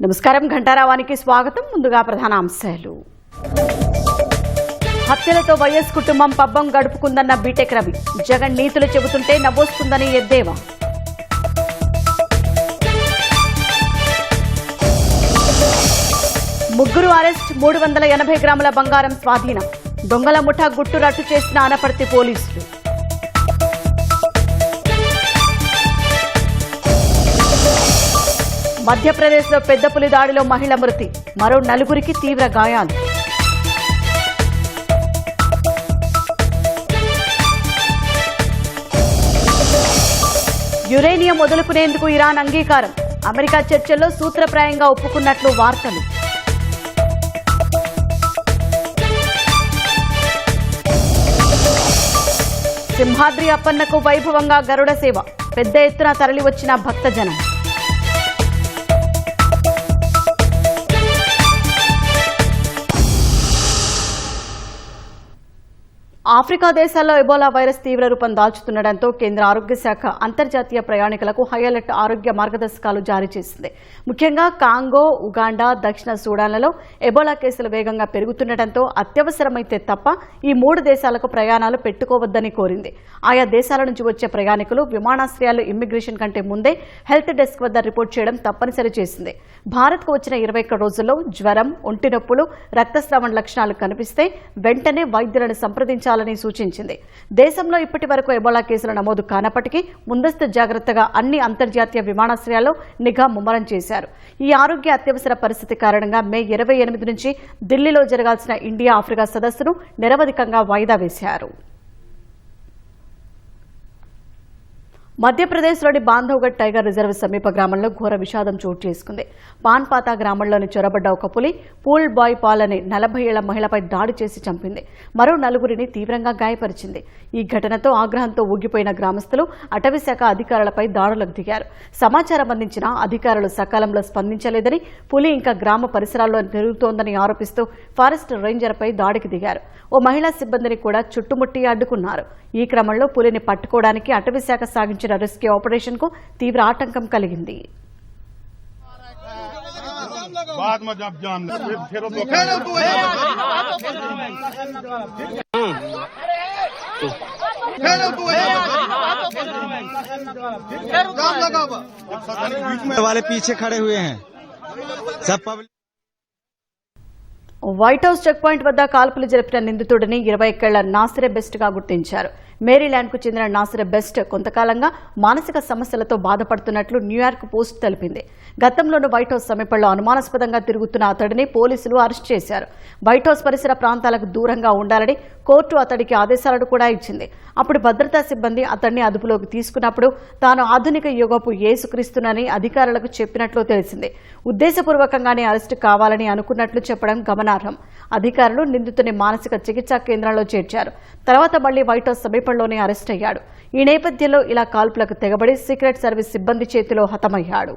నమస్కారం ఘంటారావానికి స్వాగతం. ముందుగా ప్రధాన అంశాలు. హత్యలతో వైఎస్ కుటుంబం పబ్బం గడుపుకుందన్న బీటెక్ రవి. జగన్ నీతులు చెబుతుంటే నవ్వొస్తుందని ఎద్దేవా. ముగ్గురు అరెస్ట్, 380 గ్రాముల బంగారం స్వాధీనం. దొంగల ముఠా గుట్టు రట్టు చేసిన ఆనపర్తి పోలీసులు. మధ్యప్రదేశ్లో పెద్ద పులి దాడిలో మహిళ మృతి, మరో 4గురికి తీవ్ర గాయాలు. యురేనియం వదులుకునేందుకు ఇరాన్ అంగీకారం. అమెరికా చర్చల్లో సూత్రప్రాయంగా ఒప్పుకున్నట్లు వార్తలు. సింహాద్రి అప్పన్నకు వైభవంగా గరుడ సేవ. పెద్ద ఎత్తున తరలివచ్చిన భక్తజనం. ఆఫ్రికా దేశాల్లో ఎబోలా వైరస్ తీవ్ర రూపం దాల్చుతుండటంతో కేంద్ర ఆరోగ్య శాఖ అంతర్జాతీయ ప్రయాణికులకు హై అలర్ట్ ఆరోగ్య మార్గదర్శకాలు జారీ చేసింది. ముఖ్యంగా కాంగో, ఉగాండా, దక్షిణ సూడాన్లలో ఎబోలా కేసులు వేగంగా పెరుగుతుండటంతో అత్యవసరమైతే తప్ప ఈ 3 దేశాలకు ప్రయాణాలు పెట్టుకోవద్దని కోరింది. ఆయా దేశాల నుంచి వచ్చే ప్రయాణికులు విమానాశ్రయాలు ఇమ్మిగ్రేషన్ కంటే ముందే హెల్త్ డెస్క్ వద్ద రిపోర్ట్ చేయడం తప్పనిసరి చేసింది. భారత్కు వచ్చిన 21 రోజుల్లో జ్వరం, ఒంటి నొప్పులు, రక్తస్రావణ లక్షణాలు కనిపిస్తే వెంటనే వైద్యులను సంప్రదించాలని సూచించింది. దేశంలో ఇప్పటి వరకు ఎబోలా కేసులు నమోదు కానప్పటికీ ముందస్తు జాగ్రత్తగా అన్ని అంతర్జాతీయ విమానాశ్రయాల్లో నిఘా ముమ్మరం చేశారు. ఈ ఆరోగ్య అత్యవసర పరిస్థితి కారణంగా మే 28 నుంచి ఢిల్లీలో జరగాల్సిన ఇండియా ఆఫ్రికా సదస్సును నిరవధికంగా వాయిదా వేశారు. మధ్యప్రదేశ్లోని బాంధవ్గఢ్ టైగర్ రిజర్వ్ సమీప గ్రామంలో ఘోర విషాదం చోటు చేసుకుంది. పాన్పాతా గ్రామంలోని చొరబడ్డ ఒక పులి పూల్ బాయ్ పాల్ అనే 40 ఏళ్ల మహిళపై దాడి చేసి చంపింది. మరో 4గురిని తీవ్రంగా గాయపరిచింది. ఈ ఘటనతో ఆగ్రహంతో ఊగిపోయిన గ్రామస్తులు అటవీశాఖ అధికారులపై దాడులకు దిగారు. సమాచారం అందించిన అధికారులు సకాలంలో స్పందించలేదని, పులి ఇంకా గ్రామ పరిసరాల్లో తిరుగుతోందని ఆరోపిస్తూ ఫారెస్ట్ రేంజర్పై దాడికి దిగారు. ఓ మహిళా సిబ్బందిని కూడా చుట్టుముట్టి అడ్డుకున్నారు. ఈ క్రమంలో పులిని పట్టుకోవడానికి అటవీశాఖ సాగించిన రెస్క్యూ ఆపరేషన్ కు తీవ్ర ఆటంకం కలిగింది. वाले पीछे खड़े हुए हैं सब public. White House checkpoint వద్ద కాల్పులు జరిపిన నిందితుడిని 21 ఏళ్ల నాసిర్ బెస్ట్ గా గుర్తించారు. మేరీల్యాండ్ కు చెందిన నాసిర్ బెస్ట్ కొంతకాలంగా మానసిక సమస్యలతో బాధపడుతున్నట్లు న్యూయార్క్ పోస్ట్ తెలిపింది. గతంలోనూ వైట్ హౌస్ సమీపంలో అనుమానాస్పదంగా తిరుగుతున్న అతడిని పోలీసులు అరెస్ట్ చేశారు. వైట్ హౌస్ పరిసర ప్రాంతాలకు దూరంగా ఉండాలని కోర్టు అతడికి ఆదేశాలను కూడా ఇచ్చింది. అప్పుడు భద్రతా సిబ్బంది అతడిని అదుపులోకి తీసుకున్నప్పుడు తాను ఆధునిక యుగపు యేసుక్రీస్తునని అధికారులకు చెప్పినట్లు తెలిసింది. ఉద్దేశపూర్వకంగానే అరెస్టు కావాలని అనుకున్నట్లు చెప్పడం గమనార్హం. అధికారులు నిందితుని మానసిక చికిత్సా కేంద్రంలో చేర్చారు. తర్వాత మళ్లీ వైట్ హౌస్ సమీపంలోనే అరెస్ట్ అయ్యాడు. ఈ నేపథ్యంలో ఇలా కాల్పులకు తెగబడి సీక్రెట్ సర్వీస్ సిబ్బంది చేతిలో హతమయ్యాడు.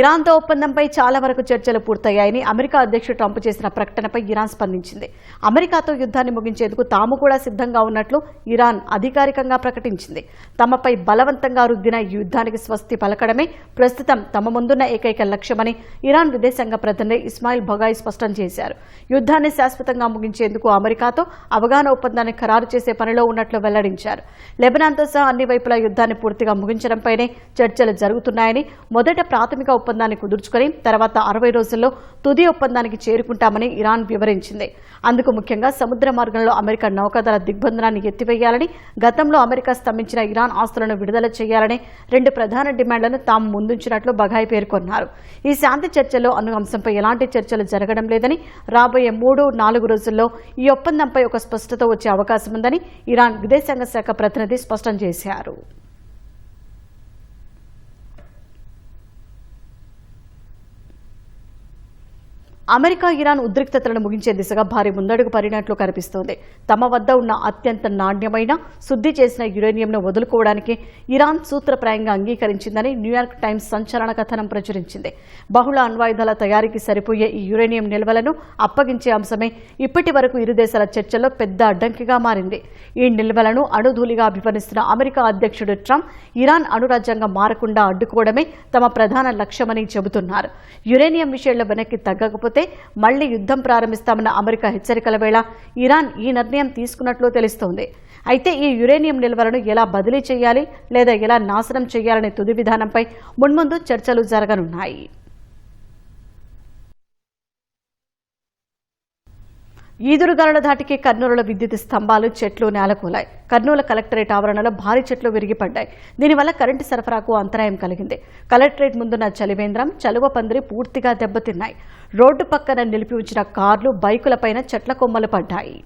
ఇరాన్తో ఒప్పందంపై చాలా వరకు చర్చలు పూర్తయ్యాయని అమెరికా అధ్యక్షుడు ట్రంప్ చేసిన ప్రకటనపై ఇరాన్ స్పందించింది. అమెరికాతో యుద్ధాన్ని ముగించేందుకు తాము కూడా సిద్ధంగా ఉన్నట్లు ఇరాన్ అధికారికంగా ప్రకటించింది. తమపై బలవంతంగా రుద్దిన ఈ యుద్ధానికి స్వస్తి పలకడమే ప్రస్తుతం తమ ముందున్న ఏకైక లక్ష్యమని ఇరాన్ విదేశాంగ ప్రతినిధి ఇస్మాయిల్ బగాయి స్పష్టం చేశారు. యుద్ధాన్ని శాశ్వతంగా ముగించేందుకు అమెరికాతో అవగాహన ఒప్పందాన్ని ఖరారు చేసే పనిలో ఉన్నట్లు వెల్లడించారు. లెబనాన్తో సహా అన్ని వైపులా యుద్ధాన్ని పూర్తిగా ముగించడంపైనే చర్చలు జరుగుతున్నాయని, మొదట ప్రాథమిక ఒప్పందాన్ని కుదుర్చుకుని తర్వాత 60 రోజుల్లో తుది ఒప్పందానికి చేరుకుంటామని ఇరాన్ వివరించింది. అందుకు ముఖ్యంగా సముద్ర మార్గంలో అమెరికా నౌకాదళ దిగ్బంధనాన్ని ఎత్తివేయాలని, గతంలో అమెరికా స్తంభించిన ఇరాన్ ఆస్తులను విడుదల చేయాలనే 2 ప్రధాన డిమాండ్లను తాము ముందుంచినట్లు బగాయి పేర్కొన్నారు. ఈ శాంతి చర్చల్లో అను అంశంపై ఎలాంటి చర్చలు జరగడం లేదని, రాబోయే 3-4 రోజుల్లో ఈ ఒప్పందంపై ఒక స్పష్టత వచ్చే అవకాశం ఉందని ఇరాన్ విదేశాంగ శాఖ ప్రతినిధి స్పష్టం చేశారు. అమెరికా ఇరాన్ ఉద్రిక్తతలను ముగించే దిశగా భారీ ముందడుగు పడినట్లు కనిపిస్తోంది. తమ వద్ద ఉన్న అత్యంత నాణ్యమైన శుద్ధి చేసిన యురేనియంను వదులుకోవడానికి ఇరాన్ సూత్రప్రాయంగా అంగీకరించిందని న్యూయార్క్ టైమ్స్ సంచలన కథనం ప్రచురించింది. బహుళ అణ్వాయుధాల తయారీకి సరిపోయే ఈ యురేనియం నిల్వలను అప్పగించే అంశమే ఇప్పటి వరకు ఇరు దేశాల చర్చల్లో పెద్ద అడ్డంకిగా మారింది. ఈ నిల్వలను అణుధూళిగా అభివర్ణిస్తున్న అమెరికా అధ్యక్షుడు ట్రంప్ ఇరాన్ అణురాజ్యంగా మారకుండా అడ్డుకోవడమే తమ ప్రధాన లక్ష్యమని చెబుతున్నారు. యురేనియం విషయంలో వెనక్కి తగ్గకపోతే మళ్లీ యుద్ధం ప్రారంభిస్తామన్న అమెరికా హెచ్చరికల వేళ ఇరాన్ ఈ నిర్ణయం తీసుకున్నట్లు తెలుస్తోంది. అయితే ఈ యురేనియం నిల్వలను ఎలా బదిలీ చేయాలి లేదా ఎలా నాశనం చేయాలనే తుది విధానంపై మున్ముందు చర్చలు జరగనున్నాయి. ఈదురుగాలుల ధాటికి కర్నూలులో విద్యుత్ స్తంభాలు, చెట్లు నేలకూలాయి. కర్నూలు కలెక్టరేట్ ఆవరణలో భారీ చెట్లు విరిగిపడ్డాయి. దీనివల్ల కరెంటు సరఫరాకు అంతరాయం కలిగింది. కలెక్టరేట్ ముందున్న చలివేంద్రం, చలువ పందిరి పూర్తిగా దెబ్బతిన్నాయి. రోడ్డు పక్కన నిలిపి ఉంచిన కార్లు, బైకులపైన చెట్ల కొమ్మలు పడ్డాయి.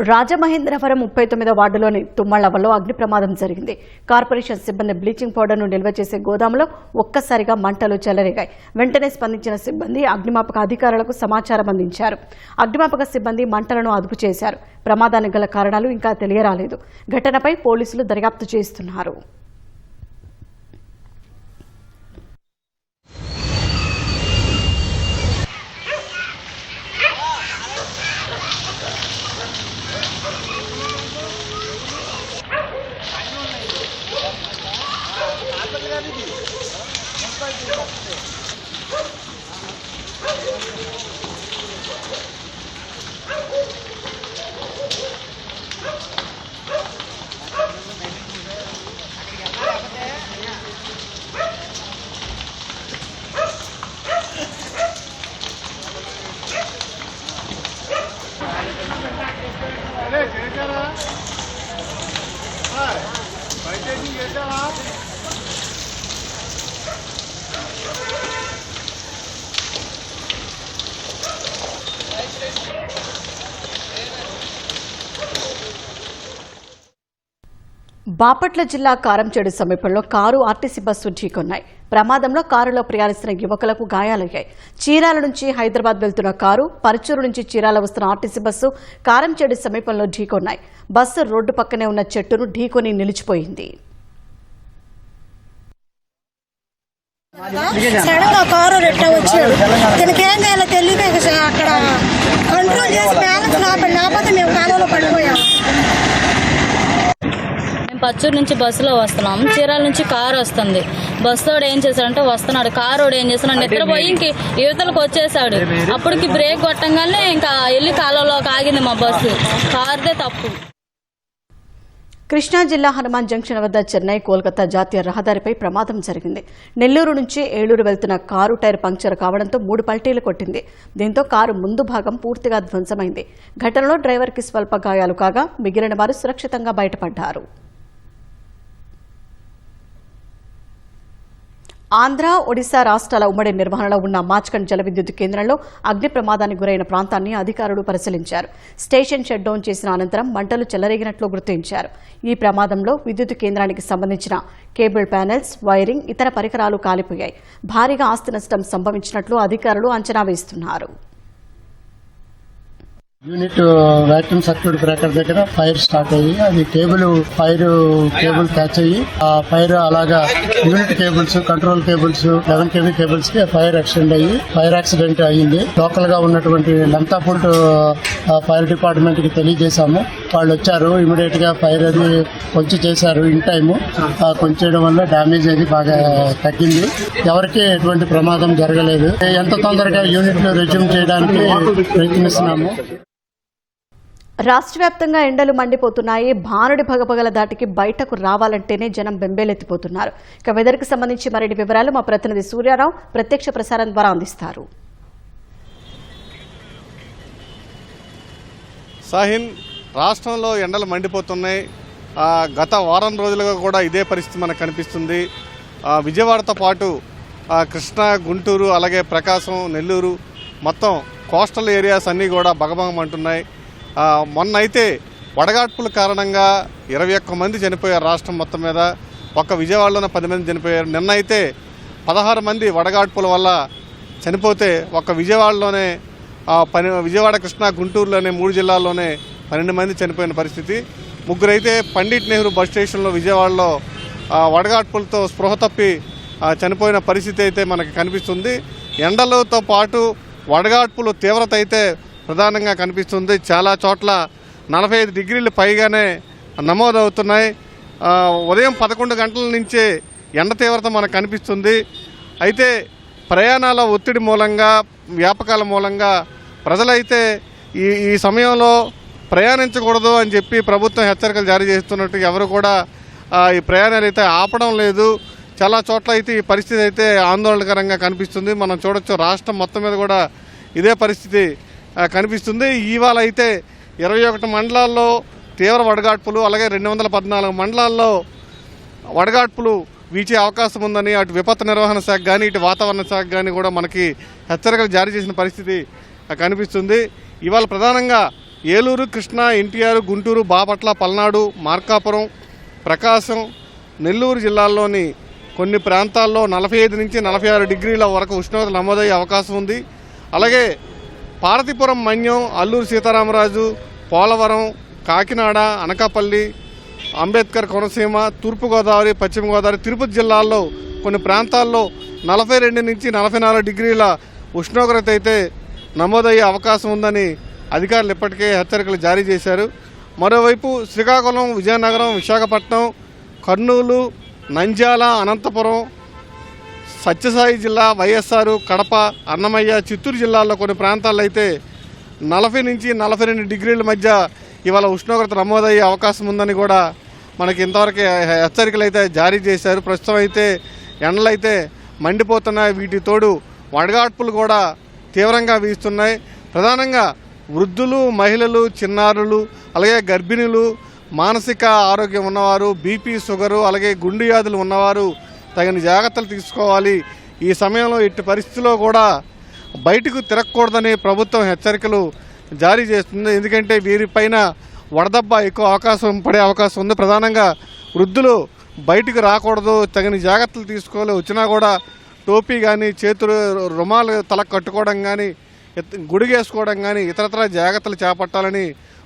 రాజమహేంద్రవరం 39వ వార్డులోని తుమ్మళ్లవలో అగ్ని ప్రమాదం జరిగింది. కార్పొరేషన్ సిబ్బంది బ్లీచింగ్ పౌడర్ను నిల్వ చేసే గోదాంలో ఒక్కసారిగా మంటలు చెలరేగాయి. వెంటనే స్పందించిన సిబ్బంది అగ్నిమాపక అధికారులకు సమాచారం అందించారు. అగ్నిమాపక సిబ్బంది మంటలను అదుపు చేశారు. ప్రమాదానికి గల కారణాలు ఇంకా తెలియరాలేదు. ఘటనపై పోలీసులు దర్యాప్తు చేస్తున్నారు. బాపట్ల జిల్లా కారంచేడు సమీపంలో కారు ఆర్టీసీ బస్సు ఢీకొన్నాయి. ప్రమాదంలో కారులో ప్రయాణిస్తున్న యువకులకు గాయాలయ్యాయి. చీరాల నుంచి హైదరాబాద్ వెళ్తున్న కారు, పరచూరు నుంచి చీరాల వస్తున్న ఆర్టీసీ బస్సు కారంచేడు సమీపంలో ఢీకొన్నాయి. బస్సు రోడ్డు పక్కనే ఉన్న చెట్టును ఢీకొని నిలిచిపోయింది. సడన్ గా కారు రెట్ట వచ్చాడు. దీనికి ఏం చేయాలో తెలియక అక్కడ కంట్రోల్ చేసి బ్యాలెన్స్ లేకపోతే మేము కాలంలో పడిపోయాము. పచ్చూరు నుంచి బస్సులో వస్తున్నాం. చీరాల నుంచి కారు వస్తుంది. బస్సోడు ఏం చేశాడంటే వస్తున్నాడు, కారోడు ఏం చేస్తున్నాడు నిద్రపోయి ఇంక యువతలకు వచ్చేసాడు. అప్పటికి బ్రేక్ కొట్టంగానే ఇంకా వెళ్ళి కాలంలోకి ఆగింది మా బస్సు. కారుదే తప్పు. కృష్ణా జిల్లా హనుమాన్ జంక్షన్ వద్ద చెన్నై కోల్కతా జాతీయ రహదారిపై ప్రమాదం జరిగింది. నెల్లూరు నుంచి ఏలూరు వెళ్తున్న కారు టైర్ పంక్చర్ కావడంతో 3 పల్టీలు కొట్టింది. దీంతో కారు ముందు భాగం పూర్తిగా ధ్వంసమైంది. ఘటనలో డ్రైవర్కి స్వల్ప గాయాలు కాగా మిగిలిన వారు సురక్షితంగా బయటపడ్డారు. ఆంధ్ర, ఒడిశా రాష్ట్రాల ఉమ్మడి నిర్వహణలో ఉన్న మాచ్కండ్ జల విద్యుత్ కేంద్రంలో అగ్ని ప్రమాదానికి గురైన ప్రాంతాన్ని అధికారులు పరిశీలించారు. స్టేషన్ షట్ డౌన్ చేసిన అనంతరం మంటలు చెలరేగినట్లు గుర్తించారు. ఈ ప్రమాదంలో విద్యుత్ కేంద్రానికి సంబంధించిన కేబుల్ ప్యానెల్స్, వైరింగ్, ఇతర పరికరాలు కాలిపోయాయి. భారీగా ఆస్తి నష్టం సంభవించినట్లు అధికారులు అంచనా వేస్తున్నారు. యూనిట్ వ్యాక్యూమ్ సర్క్యూట్ బ్రేకర్ దగ్గర ఫైర్ స్టార్ట్ అయ్యి అది ఫైర్ కేబుల్ క్యాచ్ అయ్యి ఆ ఫైర్ అలాగా unit cables, control cables, 11 kV cables కి ఫైర్ ఎక్స్టెండ్ అయ్యి ఫైర్ యాక్సిడెంట్ అయ్యింది. లోకల్ గా ఉన్నటువంటి లంతాపూర్ ఫైర్ డిపార్ట్మెంట్ కి తెలియజేశాము. వాళ్ళు వచ్చారు, ఇమీడియట్ గా ఫైర్ అది కొంచెం చేశారు ఇన్ టైము. కొంచెం చేయడం వల్ల డ్యామేజ్ అది బాగా తగ్గింది. ఎవరికి ఎటువంటి ప్రమాదం జరగలేదు. ఎంత తొందరగా యూనిట్ లో రెజ్యూమ్ చేయడానికి ప్రయత్నిస్తున్నాము. రాష్ట్ర వ్యాప్తంగా ఎండలు మండిపోతున్నాయి. భానుడి భగభగల దాటికి బయటకు రావాలంటేనే జనం బెంబేలెత్తిపోతున్నారు. ఇక వెదర్కి సంబంధించి మరిన్ని వివరాలు మా ప్రతినిధి సూర్యారావు ప్రత్యక్ష ప్రసారం ద్వారా అందిస్తారు. సాహిన్, రాష్ట్రంలో ఎండలు మండిపోతున్నాయి. గత వారం రోజులుగా కూడా ఇదే పరిస్థితి మనకు కనిపిస్తుంది. విజయవాడతో పాటు కృష్ణా, గుంటూరు, అలాగే ప్రకాశం, నెల్లూరు మొత్తం కోస్టల్ ఏరియాస్ అన్నీ కూడా బగబగమంటున్నాయి. మొన్న అయితే వడగాడ్పుల కారణంగా 21 మంది చనిపోయారు రాష్ట్రం మొత్తం మీద. ఒక్క విజయవాడలోనే 10 మంది చనిపోయారు. నిన్న అయితే 16 మంది వడగాడ్పుల వల్ల చనిపోతే ఒక్క విజయవాడలోనే విజయవాడ, కృష్ణా, గుంటూరులోనే 3 జిల్లాల్లోనే 12 మంది చనిపోయిన పరిస్థితి. ముగ్గురైతే పండిట్ నెహ్రూ బస్ స్టేషన్లో విజయవాడలో వడగాడ్పులతో స్పృహ తప్పి చనిపోయిన పరిస్థితి అయితే మనకు కనిపిస్తుంది. ఎండలతో పాటు వడగాడ్పులు తీవ్రత అయితే ప్రధానంగా కనిపిస్తుంది. చాలా చోట్ల 45 డిగ్రీలు పైగానే నమోదవుతున్నాయి. ఉదయం 11 గంటల నుంచే ఎండ తీవ్రత మనకు కనిపిస్తుంది. అయితే ప్రయాణాల ఒత్తిడి మూలంగా, వ్యాపకాల మూలంగా ప్రజలైతే ఈ సమయంలో ప్రయాణించకూడదు అని చెప్పి ప్రభుత్వం హెచ్చరికలు జారీ చేస్తున్నట్టు ఎవరు కూడా ఈ ప్రయాణాలు అయితే ఆపడం లేదు. చాలా చోట్ల అయితే ఈ పరిస్థితి అయితే ఆందోళనకరంగా కనిపిస్తుంది. మనం చూడొచ్చు, రాష్ట్రం మొత్తం మీద కూడా ఇదే పరిస్థితి కనిపిస్తుంది. ఇవాళ అయితే 21 మండలాల్లో తీవ్ర వడగాడ్పులు, అలాగే 214 మండలాల్లో వడగాడ్పులు వీచే అవకాశం ఉందని అటు విపత్తు నిర్వహణ శాఖ కానీ, ఇటు వాతావరణ శాఖ కానీ కూడా మనకి హెచ్చరికలు జారీ చేసిన పరిస్థితి కనిపిస్తుంది. ఇవాళ ప్రధానంగా ఏలూరు, కృష్ణా, ఎన్టీఆర్, గుంటూరు, బాపట్ల, పల్నాడు, మార్కాపురం, ప్రకాశం, నెల్లూరు జిల్లాల్లోని కొన్ని ప్రాంతాల్లో 45 నుంచి 46 డిగ్రీల వరకు ఉష్ణోగ్రత నమోదయ్యే అవకాశం ఉంది. అలాగే పార్వతీపురం, మన్యం, అల్లూరు సీతారామరాజు, పోలవరం, కాకినాడ, అనకాపల్లి, అంబేద్కర్ కోనసీమ, తూర్పుగోదావరి, పశ్చిమ గోదావరి, తిరుపతి జిల్లాల్లో కొన్ని ప్రాంతాల్లో 42 నుంచి 44 డిగ్రీల ఉష్ణోగ్రత అయితే నమోదయ్యే అవకాశం ఉందని అధికారులు ఇప్పటికే హెచ్చరికలు జారీ చేశారు. మరోవైపు శ్రీకాకుళం, విజయనగరం, విశాఖపట్నం, కర్నూలు, నంద్యాల, అనంతపురం, సత్యసాయి జిల్లా, వైఎస్ఆర్, కడప, అన్నమయ్య, చిత్తూరు జిల్లాల్లో కొన్ని ప్రాంతాల్లో అయితే 40 నుంచి 42 డిగ్రీల మధ్య ఇవాళ ఉష్ణోగ్రత నమోదయ్యే అవకాశం ఉందని కూడా మనకి ఇంతవరకు హెచ్చరికలు అయితే జారీ చేశారు. ప్రస్తుతం అయితే ఎండలైతే మండిపోతున్నాయి. వీటి తోడు వడగాడ్పులు కూడా తీవ్రంగా వీస్తున్నాయి. ప్రధానంగా వృద్ధులు, మహిళలు, చిన్నారులు, అలాగే గర్భిణులు, మానసిక ఆరోగ్యం ఉన్నవారు, బీపీ, షుగరు, అలాగే గుండె వ్యాధులు ఉన్నవారు తగిన జాగ్రత్తలు తీసుకోవాలి. ఈ సమయంలో ఇట్టి పరిస్థితిలో కూడా బయటకు తిరగకూడదని ప్రభుత్వం హెచ్చరికలు జారీ చేస్తుంది. ఎందుకంటే వీరిపైన వడదెబ్బ ఎక్కువ అవకాశం పడే అవకాశం ఉంది. ప్రధానంగా వృద్ధులు బయటకు రాకూడదు, తగిన జాగ్రత్తలు తీసుకోవాలి. వచ్చినా కూడా టోపీ కానీ, చేతులు రుమాలు తలకు కట్టుకోవడం కానీ, గుడిగేసుకోవడం కానీ ఇతరత్ర జాగ్రత్తలు చేపట్టాలని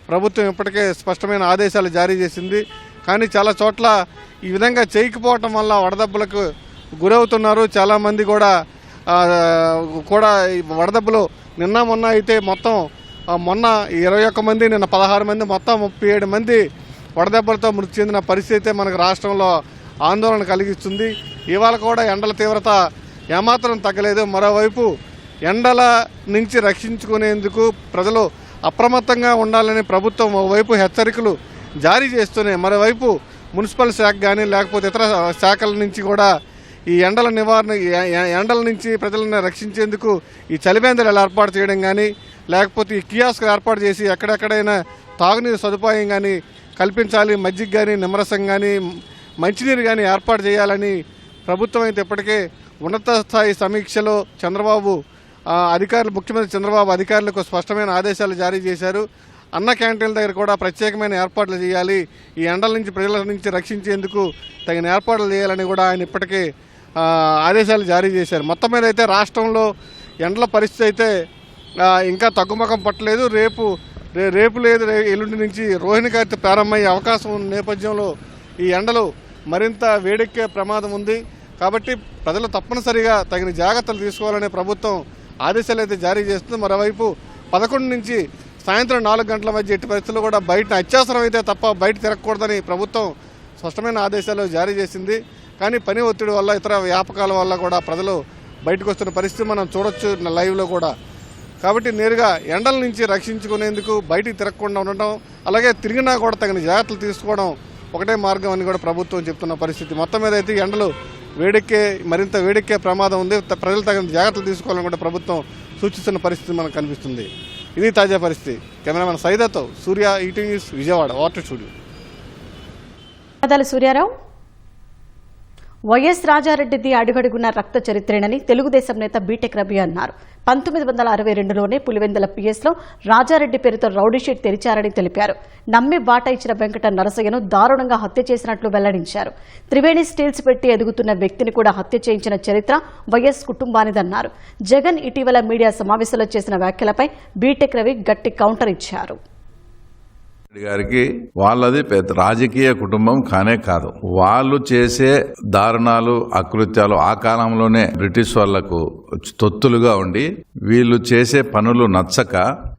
ప్రభుత్వం ఇప్పటికే స్పష్టమైన ఆదేశాలు జారీ చేసింది. కానీ చాలా చోట్ల ఈ విధంగా చేయకపోవటం వల్ల వడదెబ్బలకు గురవుతున్నారు. చాలామంది కూడా వడదెబ్బలు నిన్న మొన్న అయితే మొత్తం మొన్న 21 మంది, నిన్న 16 మంది, మొత్తం 37 మంది వడదెబ్బలతో మృతి చెందిన పరిస్థితి మనకు రాష్ట్రంలో ఆందోళన కలిగిస్తుంది. ఇవాళ కూడా ఎండల తీవ్రత ఏమాత్రం తగ్గలేదు. మరోవైపు ఎండల నుంచి రక్షించుకునేందుకు ప్రజలు అప్రమత్తంగా ఉండాలని ప్రభుత్వం ఓవైపు హెచ్చరికలు జారీ చేస్తూనే మరోవైపు మున్సిపల్ శాఖ కానీ, లేకపోతే ఇతర శాఖల నుంచి కూడా ఈ ఎండల నివారణ, ఎండల నుంచి ప్రజలను రక్షించేందుకు ఈ చలివేంద్రాలు ఏర్పాటు చేయడం కానీ, లేకపోతే ఈ కియాస్క్ ఏర్పాటు చేసి ఎక్కడెక్కడైనా తాగునీరు సదుపాయం కానీ కల్పించాలి. మజ్జిగ కానీ, నిమ్మరసం కానీ, మంచినీరు కానీ ఏర్పాటు చేయాలని ప్రభుత్వం అయితే ఇప్పటికే ఉన్నత స్థాయి సమీక్షలో ముఖ్యమంత్రి చంద్రబాబు అధికారులకు స్పష్టమైన ఆదేశాలు జారీ చేశారు. అన్న క్యాంటీన్ల దగ్గర కూడా ప్రత్యేకమైన ఏర్పాట్లు చేయాలి. ఈ ఎండల నుంచి ప్రజల నుంచి రక్షించేందుకు తగిన ఏర్పాట్లు చేయాలని కూడా ఆయన ఇప్పటికే ఆదేశాలు జారీ చేశారు. మొత్తం మీద అయితే రాష్ట్రంలో ఎండల పరిస్థితి అయితే ఇంకా తగ్గుముఖం పట్టలేదు. రేపు లేదు, ఎల్లుండి నుంచి రోహిణి కార్తె ప్రారంభమయ్యే అవకాశం ఉన్న నేపథ్యంలో ఈ ఎండలు మరింత వేడెక్కే ప్రమాదం ఉంది. కాబట్టి ప్రజలు తప్పనిసరిగా తగిన జాగ్రత్తలు తీసుకోవాలని ప్రభుత్వం ఆదేశాలు అయితే జారీ చేస్తుంది. మరోవైపు 11 నుంచి సాయంత్రం 4 గంటల మధ్య ఎట్టి పరిస్థితుల్లో కూడా బయట అత్యవసరం అయితే తప్ప బయట తిరగకూడదని ప్రభుత్వం స్పష్టమైన ఆదేశాలు జారీ చేసింది. కానీ పని ఒత్తిడి వల్ల ఇతర వ్యాపకాల వల్ల కూడా ప్రజలు బయటకు వస్తున్న పరిస్థితి మనం చూడొచ్చు లైవ్లో కూడా. కాబట్టి నేరుగా ఎండల నుంచి రక్షించుకునేందుకు బయటికి తిరగకుండా ఉండటం, అలాగే తిరిగినా కూడా తగిన జాగ్రత్తలు తీసుకోవడం ఒకటే మార్గం అని కూడా ప్రభుత్వం చెప్తున్న పరిస్థితి. మొత్తం మీద అయితే ఎండలు మరింత వేడెక్కే ప్రమాదం ఉంది. ప్రజలు తగిన జాగ్రత్తలు తీసుకోవాలని కూడా ప్రభుత్వం సూచిస్తున్న పరిస్థితి మనకు కనిపిస్తుంది. ఇది తాజా పరిస్థితి. కెమెరామెన్ సైదాతో Surya, ETV news, Vijayawada. Water studio. Suryarao. YS రాజారెడ్డిది అడుగడుగున్న రక్త చరిత్రేనని తెలుగుదేశం నేత బీటెక్ రవి అన్నారు. 1962లోనే పులివెందుల పిఎస్లో రాజారెడ్డి పేరుతో రౌడీ షీట్ తెరిచారని తెలిపారు. నమ్మి బాట ఇచ్చిన వెంకట నరసయ్యను దారుణంగా హత్య చేసినట్లు వెల్లడించారు. త్రివేణి స్టీల్స్ పెట్టి ఎదుగుతున్న వ్యక్తిని కూడా హత్య చేయించిన చరిత్ర వైఎస్ కుటుంబానిదన్నారు. జగన్ ఇటీవల మీడియా సమావేశంలో చేసిన వ్యాఖ్యలపై బీటెక్ రవి గట్టి కౌంటర్ ఇచ్చారు. గారికి వాళ్ళది పెద్ద రాజకీయ కుటుంబం కానే కాదు. వాళ్ళు చేసే దారుణాలు, అకృత్యాలు ఆ కాలంలోనే బ్రిటిష్ వాళ్లకు తొత్తులుగా ఉండి వీళ్ళు చేసే పనులు నచ్చక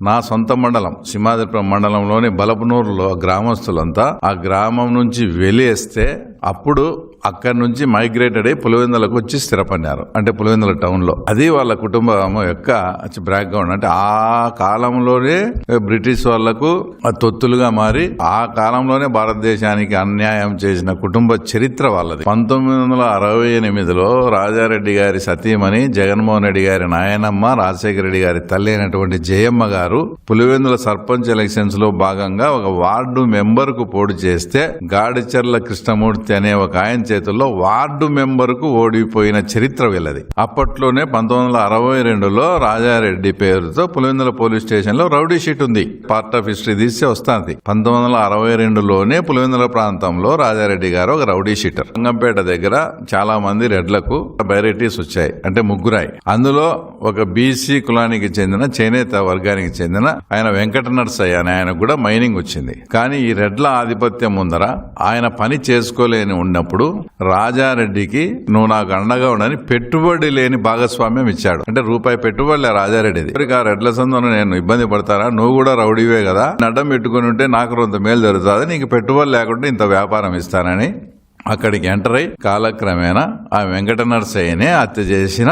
నా సొంత మండలం సింహాద్రిపురం మండలంలోని బలపనూరులో గ్రామస్తులంతా ఆ గ్రామం నుంచి వెలియేస్తే అప్పుడు అక్కడి నుంచి మైగ్రేటెడ్ అయ్యి పులివెందులకు వచ్చి స్థిరపడినారు. అంటే పులివెందుల టౌన్ లో. అది వాళ్ళ కుటుంబం యొక్క బ్యాక్గ్రౌండ్. అంటే ఆ కాలంలోనే బ్రిటిష్ వాళ్లకు తొత్తులుగా మారి ఆ కాలంలోనే భారతదేశానికి అన్యాయం చేసిన కుటుంబ చరిత్ర వాళ్ళది. 1968లో రాజారెడ్డి గారి సతీమణి జగన్మోహన్ రెడ్డి గారి నాయనమ్మ, రాజశేఖర రెడ్డి గారి తల్లి అయినటువంటి జయమ్మ గారు పులివెందుల సర్పంచ్ ఎలక్షన్స్ లో భాగంగా ఒక వార్డు మెంబర్ కు పోటీ చేస్తే గాడిచర్ల కృష్ణమూర్తి అనే ఒక ఆయన చేతుల్లో వార్డు మెంబర్ కు ఓడిపోయిన చరిత్ర వీళ్ళది. అప్పట్లోనే 1962లో రాజారెడ్డి పేరుతో పులివెందుల పోలీస్ స్టేషన్ లో రౌడీ షీట్ ఉంది. పార్ట్ ఆఫ్ హిస్టరీ తీస్తే వస్తుంది. 1962లోనే పులివెందుల ప్రాంతంలో రాజారెడ్డి గారు ఒక రౌడీ షీటర్. రంగంపేట దగ్గర చాలా మంది రెడ్లకు బైరైటీస్ వచ్చాయి. అంటే ముగ్గురాయి. అందులో ఒక బీసీ కులానికి చెందిన చేనేత వర్గానికి చెందిన ఆయన వెంకట నరసయ్య అని ఆయన కూడా మైనింగ్ వచ్చింది. కానీ ఈ రెడ్ల ఆధిపత్యం ముందర ఆయన పని చేసుకోలేని ఉన్నప్పుడు రాజారెడ్డికి నువ్వు నాకు అండగా ఉండని పెట్టుబడి లేని భాగస్వామ్యం ఇచ్చాడు. అంటే రూపాయి పెట్టుబడిలే రాజారెడ్డిది. ఆ రెడ్ల సందులో నేను ఇబ్బంది పడతారా, నువ్వు కూడా రౌడీవే కదా, అడ్డం పెట్టుకుని ఉంటే నాకు కొంత మేలు జరుగుతుంది, నీకు పెట్టుబడి లేకుండా ఇంత వ్యాపారం ఇస్తానని అక్కడికి ఎంటర్ అయి కాలక్రమేణా ఆ వెంకట నరసయ్యనే హత్య చేసిన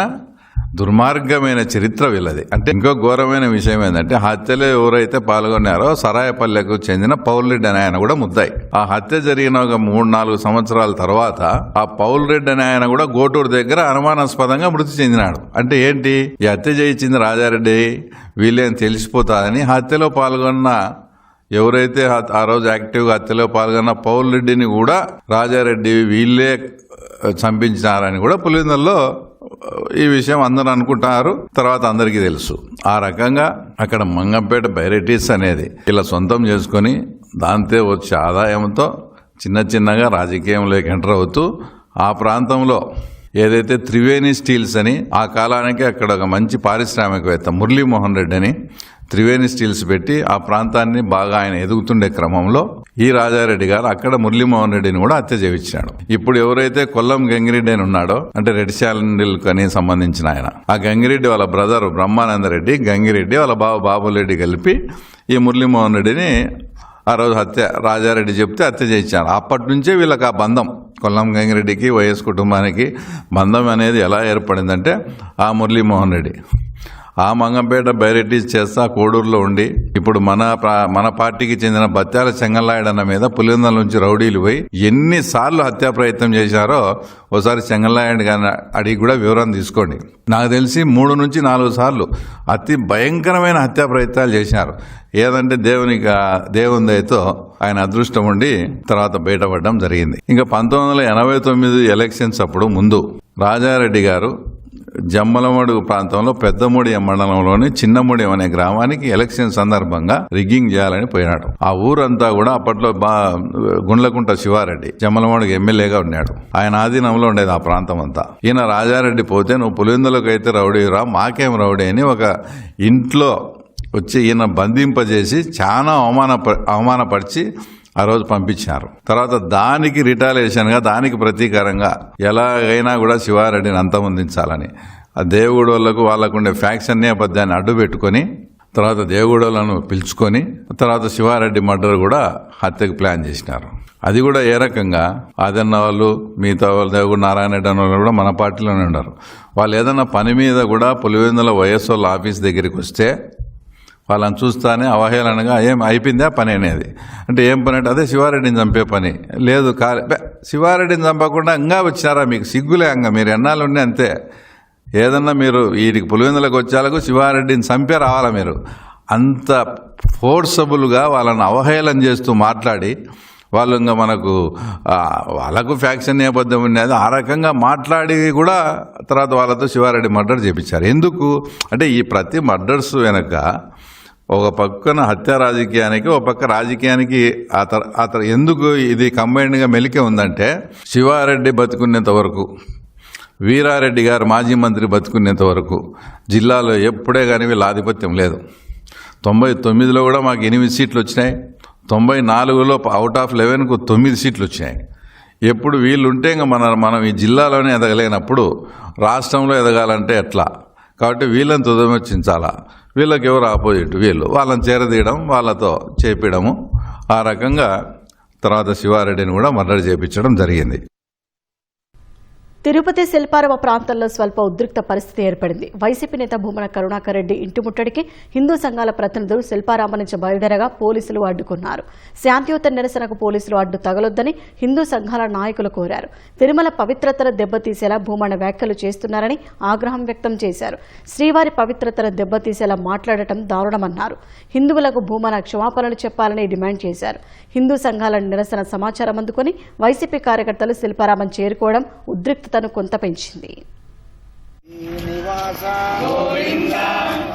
దుర్మార్గమైన చరిత్ర వీళ్ళది. అంటే ఇంకో ఘోరమైన విషయం ఏంటంటే హత్యలో ఎవరైతే పాల్గొన్నారో సరాయపల్లెకు చెందిన పౌల్రెడ్డి అనే ఆయన కూడా ముద్దాయి. ఆ హత్య జరిగిన ఒక 3-4 సంవత్సరాల తర్వాత ఆ పౌల్రెడ్డి అనే ఆయన కూడా గోటూరు దగ్గర అనుమానాస్పదంగా మృతి చెందినాడు. అంటే ఏంటి, ఈ హత్య చేయించింది రాజారెడ్డి వీళ్ళేం తెలిసిపోతాదని హత్యలో పాల్గొన్న ఎవరైతే ఆ రోజు యాక్టివ్గా హత్యలో పాల్గొన్న పౌల్రెడ్డిని కూడా రాజారెడ్డి వీళ్ళే చంపించినారని కూడా పులివెందుల్లో ఈ విషయం అందరూ అనుకుంటారు. తర్వాత అందరికీ తెలుసు. ఆ రకంగా అక్కడ మంగంపేట బైరైటీస్ అనేది ఇలా సొంతం చేసుకుని దాంతో వచ్చే ఆదాయంతో చిన్నగా రాజకీయంలోకి ఎంటర్ అవుతూ ఆ ప్రాంతంలో ఏదైతే త్రివేణి స్టీల్స్ అని ఆ కాలానికి అక్కడ ఒక మంచి పారిశ్రామికవేత్త మురళీమోహన్ రెడ్డి అని త్రివేణి స్టీల్స్ పెట్టి ఆ ప్రాంతాన్ని బాగా ఆయన ఎదుగుతుండే క్రమంలో ఈ రాజారెడ్డి గారు అక్కడ మురళీమోహన్ రెడ్డిని కూడా హత్య చేయించాడు. ఇప్పుడు ఎవరైతే కొల్లం గంగిరెడ్డి అని ఉన్నాడో, అంటే రెడ్ శాండిల్ కని సంబంధించిన ఆయన, ఆ గంగిరెడ్డి వాళ్ళ బ్రదర్ బ్రహ్మానందరెడ్డి, గంగిరెడ్డి వాళ్ళ బాబురెడ్డి కలిపి ఈ మురళీమోహన్ రెడ్డిని ఆ రోజు రాజారెడ్డి చెప్తే హత్య చేయించారు. అప్పటి నుంచే వీళ్ళకి ఆ బంధం, కొల్లం గంగిరెడ్డికి వైఎస్ కుటుంబానికి బంధం అనేది ఎలా ఏర్పడిందంటే ఆ మురళీమోహన్ రెడ్డి ఆ మంగంపేట బైరైటీస్ చేస్తా కోడూరులో ఉండి ఇప్పుడు మన పార్టీకి చెందిన బత్యాల చెంగల్లాయడన్న మీద పులివెందుల నుంచి రౌడీలు పోయి ఎన్నిసార్లు హత్యా ప్రయత్నం చేశారో ఒకసారి చెంగల్లాయడ్ గారిని అడిగి కూడా వివరం తీసుకోండి. నాకు తెలిసి 3 నుంచి 4 సార్లు అతి భయంకరమైన హత్యా ప్రయత్నాలు చేశారు. ఏదంటే దేవుని దయతో ఆయన అదృష్టం ఉండి తర్వాత బయటపడడం జరిగింది. ఇంకా 1989 ఎలక్షన్స్ అప్పుడు ముందు రాజారెడ్డి గారు జమ్మలమడుగు ప్రాంతంలో పెద్దమూడి మండలంలోని చిన్నమూడి అనే గ్రామానికి ఎలక్షన్ సందర్భంగా రిగ్గింగ్ చేయాలని పోయినాడు. ఆ ఊరంతా కూడా అప్పట్లో గుండ్లకుంట శివారెడ్డి జమ్మలమడుగు ఎమ్మెల్యేగా ఉన్నాడు. ఆయన ఆధీనంలో ఉండేది ఆ ప్రాంతం అంతా. ఈయన రాజారెడ్డి పోతే నువ్వు పులివెందులకు అయితే రౌడీరా, మాకేం రౌడీ అని ఒక ఇంట్లో వచ్చి ఈయన బంధింపజేసి చాలా అవమానపరిచి ఆ రోజు పంపించారు. తర్వాత దానికి రిటాలియేషన్గా, దానికి ప్రతీకారంగా ఎలాగైనా కూడా శివారెడ్డిని అంతమొందించాలని ఆ దేవుడు వాళ్ళకు ఉండే ఫ్యాక్షన్ నేపథ్యాన్ని అడ్డు పెట్టుకుని తర్వాత దేవగూడలను పిలుచుకొని తర్వాత శివారెడ్డి మర్డర్ కూడా హత్యకు ప్లాన్ చేసినారు. అది కూడా ఏ రకంగా ఆదన్న వాళ్ళు మిగతా వాళ్ళు దేవగూడ నారాయణ రెడ్డి అన్న వాళ్ళు కూడా మన పార్టీలోనే ఉన్నారు. వాళ్ళు ఏదన్నా పని మీద కూడా పులివెందుల వైఎస్ఆర్ ఆఫీస్ దగ్గరికి వస్తే వాళ్ళని చూస్తానే అవహేళనగా ఏం అయిపోయిందా పని అనేది. అంటే ఏం పని అంటే అదే శివారెడ్డిని చంపే పని లేదు. శివారెడ్డిని చంపకుండా ఇంకా వచ్చినారా మీకు సిగ్గులే? ఇంకా మీరు ఎన్నాళ్ళు ఉండి అంతే. ఏదన్నా మీరు వీటికి పులివెందులకు వచ్చేలకు శివారెడ్డిని చంపే రావాలా మీరు? అంత ఫోర్సబుల్గా వాళ్ళని అవహేళన చేస్తూ మాట్లాడి వాళ్ళు ఇంకా వాళ్ళకు ఫ్యాక్షన్ నేపథ్యం ఉండేది ఆ రకంగా మాట్లాడి కూడా తర్వాత వాళ్ళతో శివారెడ్డి మర్డర్ చేపించారు. ఎందుకు అంటే ఈ ప్రతి మర్డర్స్ వెనక ఒక పక్కన హత్య రాజకీయానికి ఒక పక్క రాజకీయానికి ఎందుకు ఇది కంబైన్డ్గా మెలికే ఉందంటే శివారెడ్డి బతుకునేంత వరకు, వీరారెడ్డి గారు మాజీ మంత్రి బతుకునేంత వరకు జిల్లాలో ఎప్పుడే కానీ వీళ్ళ ఆధిపత్యం లేదు. 99లో కూడా మాకు 8 సీట్లు వచ్చినాయి. 94లో అవుట్ ఆఫ్ 11కు 9 సీట్లు వచ్చినాయి. ఎప్పుడు వీళ్ళు ఉంటే ఇంకా మనం ఈ జిల్లాలోనే ఎదగలేనప్పుడు రాష్ట్రంలో ఎదగాలంటే ఎట్లా? కాబట్టి వీళ్ళని తుదమర్చించాలా. వీళ్ళకి ఎవరు ఆపోజిట్ వీళ్ళు, వాళ్ళని చేరదీయడం, వాళ్ళతో చేపించడము, ఆ రకంగా తర్వాత శివారెడ్డిని కూడా మర్డర్ చేయించడం జరిగింది. తిరుపతి శిల్పారావ ప్రాంతంలో స్వల్ప ఉద్రిక్త పరిస్థితి ఏర్పడింది. వైసీపీ నేత భూమన కరుణాకర్ రెడ్డి ఇంటి ముట్టడికి హిందూ సంఘాల ప్రతినిధులు శిల్పారామం నుంచి బయలుదేరగా పోలీసులు అడ్డుకున్నారు. శాంతియుత నిరసనకు పోలీసులు అడ్డు తగలొద్దని హిందూ సంఘాల నాయకులు కోరారు. తిరుమల పవిత్రతను దెబ్బతీసేలా భూమన వ్యాఖ్యలు చేస్తున్నారని ఆగ్రహం వ్యక్తం చేశారు. శ్రీవారి పవిత్రతను దెబ్బతీసేలా మాట్లాడటం దారుణమన్నారు. హిందువులకు భూమన క్షమాపణలు చెప్పాలని డిమాండ్ చేశారు. హిందూ సంఘాల నిరసన సమాచారం అందుకుని వైసీపీ కార్యకర్తలు శిల్పారామం చేరుకోవడం ఉద్రిక్త కొంత పెంచింది.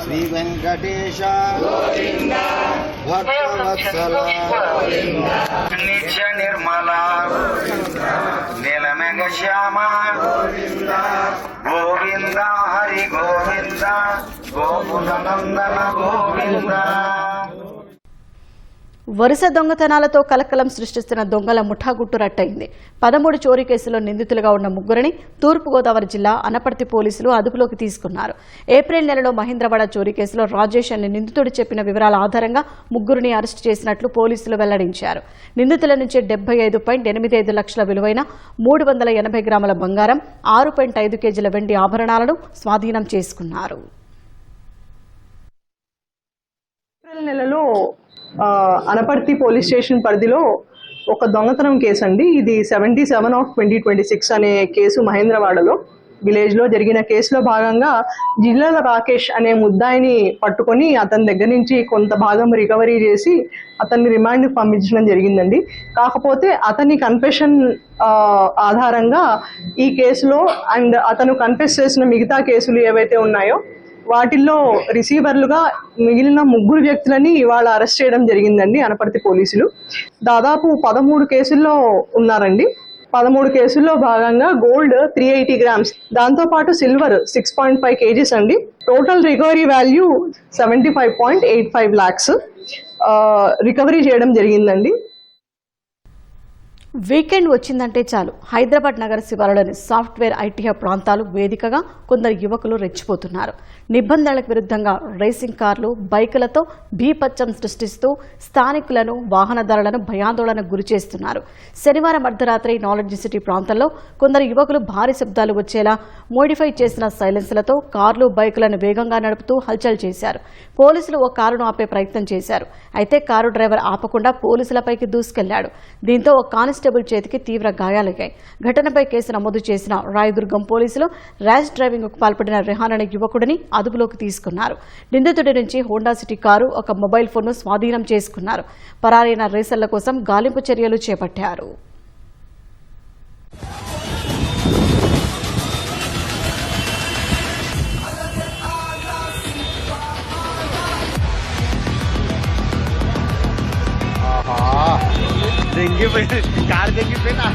శ్రీ వెంకటేశ భక్తవత్సల నిత్య నిర్మల నీలమేఘ శ్యామ గోవింద హరి గోవింద గోకుల నందన గోవింద. వరుస దొంగతనాలతో కలకలం సృష్టిస్తున్న దొంగల ముఠా గుట్టు రట్టయింది. 13 చోరీ కేసులో నిందితులుగా ఉన్న ముగ్గురిని తూర్పుగోదావరి జిల్లా అనపర్తి పోలీసులు అదుపులోకి తీసుకున్నారు. ఏప్రిల్ నెలలో మహేంద్రవాడ చోరీ కేసులో రాజేష్ అనే నిందితుడు చెప్పిన వివరాల ఆధారంగా ముగ్గురిని అరెస్టు చేసినట్లు పోలీసులు వెల్లడించారు. నిందితుల నుంచి 75.85 లక్షల విలువైన 380 గ్రాముల బంగారం, 6.5 కేజీల వెండి ఆభరణాలను స్వాధీనం చేసుకున్నారు. ఏప్రిల్ నెలలో అనపర్తి పోలీస్ స్టేషన్ పరిధిలో ఒక దొంగతనం కేసు అండి. ఇది 77/2026 అనే కేసు మహేంద్రవాడలో విలేజ్లో జరిగిన కేసులో భాగంగా జిల్లాల రాకేష్ అనే ముద్దాయిని పట్టుకొని అతని దగ్గర నుంచి కొంత భాగం రికవరీ చేసి అతన్ని రిమాండ్కి పంపించడం జరిగిందండి. కాకపోతే అతని కన్ఫెషన్ ఆధారంగా ఈ కేసులో అండ్ అతను కన్ఫెస్ చేసిన మిగతా కేసులు ఏవైతే ఉన్నాయో వాటిల్లో రిసీవర్లుగా మిగిలిన 3 వ్యక్తులని ఇవాళ అరెస్ట్ చేయడం జరిగిందండి అనపర్తి పోలీసులు. దాదాపు 13 కేసుల్లో ఉన్నారండి. 13 కేసుల్లో భాగంగా గోల్డ్ 380 గ్రామ్స్, దాంతోపాటు సిల్వర్ 6.5 కేజీస్ అండి. Total recovery value 75.85 lakhs recovery చేయడం జరిగిందండి. వీకెండ్ వచ్చిందంటే చాలు హైదరాబాద్ నగర శివారులోని సాఫ్ట్వేర్ ఐటీ ప్రాంతాలు వేదికగా కొందరు యువకులు రెచ్చిపోతున్నారు. నిబంధనలకు విరుద్ధంగా రేసింగ్ కార్లు, బైకులతో బీభత్సం సృష్టిస్తూ స్థానికులను, వాహనదారులను భయాందోళనకు గురిచేస్తున్నారు. శనివారం అర్ధరాత్రి నాలెడ్జ్ సిటీ ప్రాంతంలో కొందరు యువకులు భారీ శబ్దాలు వచ్చేలా మోడిఫై చేసిన సైలెన్స్లతో కార్లు, బైకులను వేగంగా నడుపుతూ హల్చల్ చేశారు. పోలీసులు ఓ కారును ఆపే ప్రయత్నం చేశారు. అయితే కారు డ్రైవర్ ఆపకుండా పోలీసులపైకి దూసుకెళ్లాడు. దీంతో ఓ కానిస్టేబుల్ చేతికి తీవ్ర గాయాలయ్యాయి. ఘటనపై కేసు నమోదు చేసిన రాయదుర్గం పోలీసులు ర్యాష్ డ్రైవింగ్కు పాల్పడిన రెహాన్ అనే యువకుడిని అదుపులోకి తీసుకున్నారు. నిందితుడి నుంచి హోండా సిటీ కారు, ఒక మొబైల్ ఫోన్ను స్వాధీనం చేసుకున్నారు. పరారైన రేసర్ల కోసం గాలింపు చర్యలు చేపట్టారు. कार देखी ना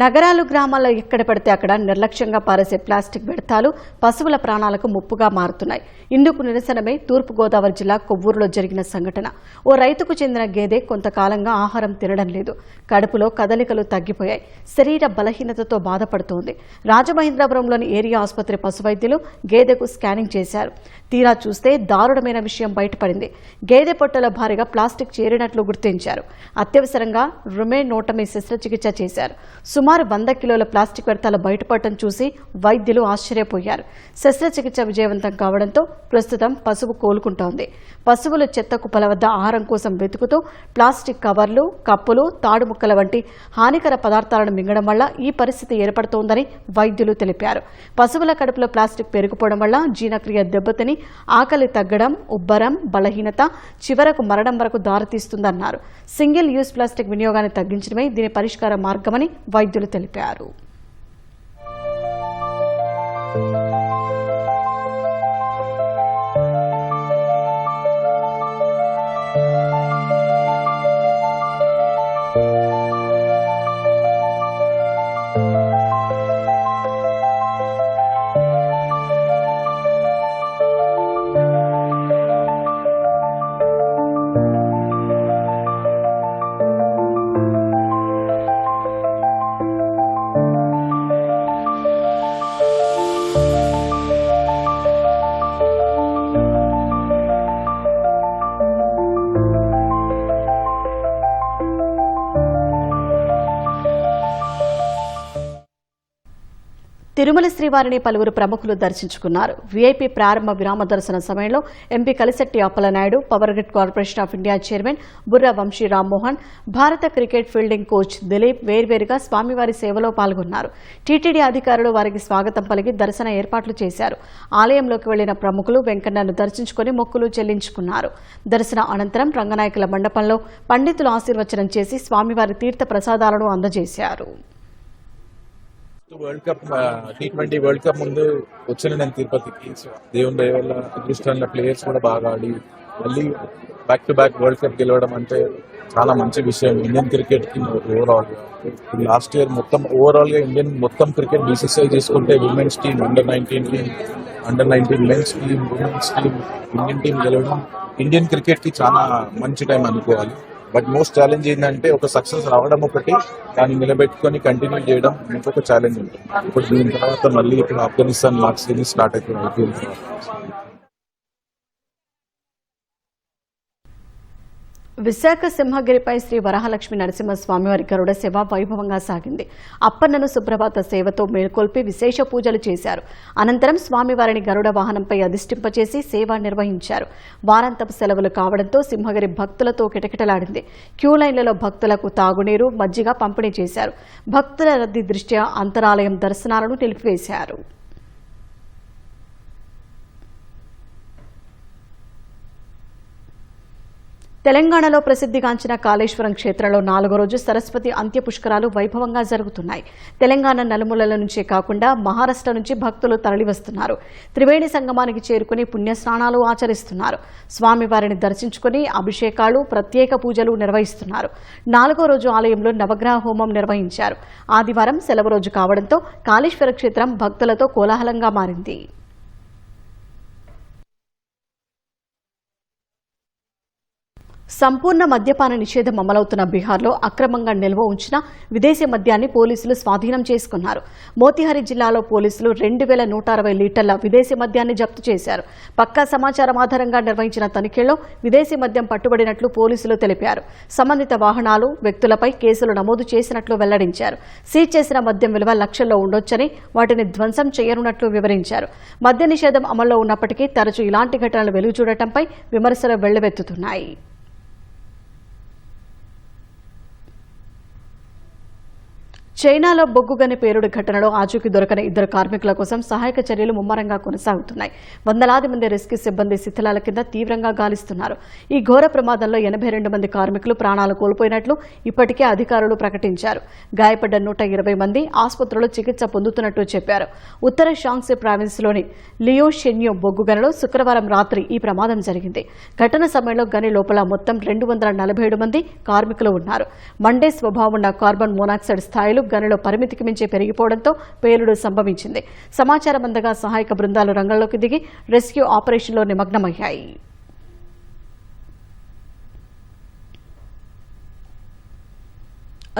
నగరాలు గ్రామాల్లో ఎక్కడ పడితే అక్కడ నిర్లక్ష్యంగా పారేసే ప్లాస్టిక్ వ్యర్థాలు పశువుల ప్రాణాలకు ముప్పుగా మారుతున్నాయి. ఇందుకు నిరసనమే తూర్పుగోదావరి జిల్లా కొవ్వూరులో జరిగిన సంఘటన. ఓ రైతుకు చెందిన గేదె కొంతకాలంగా ఆహారం తినడం లేదు. కడుపులో కదలికలు తగ్గిపోయాయి. శరీర బలహీనతతో బాధపడుతోంది. రాజమహేంద్రపురంలోని ఏరియా ఆసుపత్రి పశువైద్యులు గేదెకు స్కానింగ్ చేశారు. తీరా చూస్తే దారుణమైన విషయం బయటపడింది. గేదె పొట్టల భారీగా ప్లాస్టిక్ చేరినట్లు గుర్తించారు. అత్యవసరంగా రుమెనోటమీ శస్త్రచికిత్స చేశారు. సుమారు 100 కిలోల ప్లాస్టిక్ వ్యర్థాలు బయటపడటం చూసి వైద్యులు ఆశ్చర్యపోయారు. శస్త్రచికిత్స విజయవంతం కావడంతో ప్రస్తుతం పశువు కోలుకుంటోంది. పశువులు చెత్త కుప్పల వద్ద ఆహారం కోసం వెతుకుతూ ప్లాస్టిక్ కవర్లు, కప్పులు, తాడు ముక్కల వంటి హానికర పదార్థాలను మింగడం వల్ల ఈ పరిస్థితి ఏర్పడుతోందని వైద్యులు తెలిపారు. పశువుల కడుపులో ప్లాస్టిక్ పెరిగిపోవడం వల్ల జీర్ణక్రియ దెబ్బతిని ఆకలి తగ్గడం, ఉబ్బరం, బలహీనత, చివరకు మరణం వరకు దారితీస్తుందన్నారు. సింగిల్ యూజ్ ప్లాస్టిక్ వినియోగాన్ని తగ్గించడమే దీని పరిష్కార మార్గమని వైద్యులు తెలిపారు. తిరుమల శ్రీవారిని పలువురు ప్రముఖులు దర్శించుకున్నారు. వీఐపీ ప్రారంభ విరామ దర్శన సమయంలో MP Kalisetti Appalanaidu, Power Grid Corporation of India chairman Burra Vamsi Rammohan, భారత క్రికెట్ ఫీల్డింగ్ కోచ్ దిలీప్ వేర్వేరుగా స్వామివారి సేవలో పాల్గొన్నారు. టీటీడీ అధికారులు వారికి స్వాగతం పలికి దర్శన ఏర్పాట్లు చేశారు. ఆలయంలోకి వెళ్లిన ప్రముఖులు వెంకన్నను దర్శించుకుని మొక్కులు చెల్లించుకున్నారు. దర్శన అనంతరం రంగనాయకుల మండపంలో పండితులు ఆశీర్వచనం చేసి స్వామివారి తీర్థ ప్రసాదాలను అందజేశారు. World cup T20 world cup ముందు వచ్చిన నేను తిరుపతికి. దేవుని దయ వల్ల అదృష్టంగా ప్లేయర్స్ కూడా బాగా ఆడి మళ్ళీ back to back world cup గెలవడం అంటే చాలా మంచి విషయం ఇండియన్ క్రికెట్ కి. ఓవరాల్ గా లాస్ట్ ఇయర్ మొత్తం ఓవరాల్ గా ఇండియన్ మొత్తం క్రికెట్ బీసీసీఐ చేసుకుంటే women's team, under nineteen team, under nineteen men's team, women's team, Indian team గెలవడం ఇండియన్ క్రికెట్ కి చాలా మంచి టైం అనుకోవాలి. బట్ మోస్ట్ ఛాలెంజ్ ఏంటంటే ఒక సక్సెస్ రావడం ఒకటి, దాన్ని నిలబెట్టుకొని కంటిన్యూ చేయడం ఇంకొక ఛాలెంజ్ ఉంటుంది. ఇప్పుడు దీని తర్వాత మళ్ళీ ఇప్పుడు ఆఫ్ఘనిస్తాన్ లాస్ట్ సిరీస్ స్టార్ట్ అవుతుంది IPL. విశాఖ సింహగిరిపై శ్రీ వరహాలక్ష్మి నరసింహస్వామివారి గరుడ సేవ వైభవంగా సాగింది. అప్పన్నను సుప్రభాత సేవతో మేల్కొల్పి విశేష పూజలు చేశారు. అనంతరం స్వామివారిని గరుడ వాహనంపై అధిష్టింపచేసి సేవ నిర్వహించారు. వారాంతపు సెలవులు కావడంతో సింహగిరి భక్తులతో కిటకిటలాడింది. క్యూ లైన్లలో భక్తులకు తాగునీరు, మజ్జిగ పంపిణీ చేశారు. భక్తుల రద్దీ దృష్ట్యా అంతరాలయం దర్శనాలను నిలిపివేశారు. తెలంగాణలో ప్రసిద్ధిగాంచిన కాళేశ్వరం క్షేత్రంలో 4వ రోజు సరస్వతి అంత్య పుష్కరాలు వైభవంగా జరుగుతున్నాయి. తెలంగాణ నలుమూలల నుంచే కాకుండా మహారాష్ట్ర నుంచి భక్తులు తరలివస్తున్నారు. త్రివేణి సంగమానికి చేరుకుని పుణ్యస్నానాలు ఆచరిస్తున్నారు. స్వామివారిని దర్శించుకుని అభిషేకాలు, ప్రత్యేక పూజలు నిర్వహిస్తున్నారు. 4వ రోజు ఆలయంలో నవగ్రహ హోమం నిర్వహించారు. ఆదివారం సెలవు రోజు కావడంతో కాళేశ్వర క్షేత్రం భక్తులతో కోలాహలంగా మారింది. సంపూర్ణ మద్యపాన నిషేధం అమలవుతున్న బీహార్లో అక్రమంగా నిల్వ ఉంచిన విదేశీ మద్యాన్ని పోలీసులు స్వాధీనం చేసుకున్నారు. మోతిహారీ జిల్లాలో పోలీసులు 2160 లీటర్ల విదేశీ మద్యాన్ని జప్తు చేశారు. పక్కా సమాచారం ఆధారంగా నిర్వహించిన తనిఖీల్లో విదేశీ మద్యం పట్టుబడినట్లు పోలీసులు తెలిపారు. సంబంధిత వాహనాలు, వ్యక్తులపై కేసులు నమోదు చేసినట్లు వెల్లడించారు. సీజ్ చేసిన మద్యం విలువ లక్షల్లో ఉండొచ్చని, వాటిని ధ్వంసం చేయనున్నట్లు వివరించారు. మద్య నిషేధం అమల్లో ఉన్నప్పటికీ తరచూ ఇలాంటి ఘటనలు వెలుగుచూడటంపై విమర్శలు వెల్లువెత్తుతున్నాయి. చైనాలో బొగ్గుగని పేలుడు ఘటనలో ఆచూకీ దొరకని 2 కార్మికుల కోసం సహాయక చర్యలు ముమ్మరంగా కొనసాగుతున్నాయి. వందలాది మంది రెస్క్యూ సిబ్బంది శిథిలాల కింద తీవ్రంగా గాలిస్తున్నారు. ఈ ఘోర ప్రమాదంలో 82 మంది కార్మికులు ప్రాణాలు కోల్పోయినట్లు ఇప్పటికే అధికారులు ప్రకటించారు. గాయపడ్డ 120 మంది ఆసుపత్రిలో చికిత్స పొందుతున్నట్టు చెప్పారు. ఉత్తర షాంగ్సీ ప్రావిన్స్లోని లియో షెన్యో బొగ్గు గనిలో శుక్రవారం రాత్రి ఈ ప్రమాదం జరిగింది. ఘటన సమయంలో గని లోపల మొత్తం 247 మంది కార్మికులు ఉన్నారు. మండే స్వభావం ఉన్న కార్బన్ మోనాక్సైడ్ స్థాయిలు గనుల పరిమితికి మించి పెరిగిపోవడంతో పేలుడు సంభవించింది. సమాచారం అందగా సహాయక బృందాలు రంగంలోకి దిగి రెస్క్యూ ఆపరేషన్లో నిమగ్నమయ్యాయి.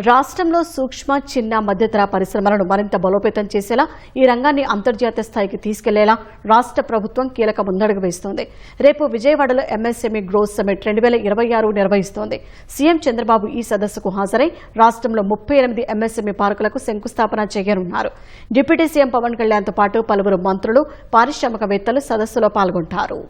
రాష్ట్రంలో సూక్ష్మ, చిన్న, మధ్యతరహా పరిశ్రమలను మరింత బలోపేతం చేసేలా, ఈ రంగాన్ని అంతర్జాతీయ స్థాయికి తీసుకెళ్లేలా రాష్ట్ర ప్రభుత్వం కీలక ముందడుగు వేస్తోంది. రేపు విజయవాడలో ఎంఎస్ఎంఈ గ్రోత్ సమ్మిట్ 2026 నిర్వహిస్తోంది. సీఎం చంద్రబాబు ఈ సదస్సుకు హాజరై రాష్ట్రంలో 38 ఎంఎస్ఎంఈ పార్కులకు శంకుస్థాపన చేయనున్నారు. డిప్యూటీ సీఎం పవన్ కళ్యాణ్తో పాటు పలువురు మంత్రులు, పారిశ్రామికవేత్తలు సదస్సులో పాల్గొంటారు.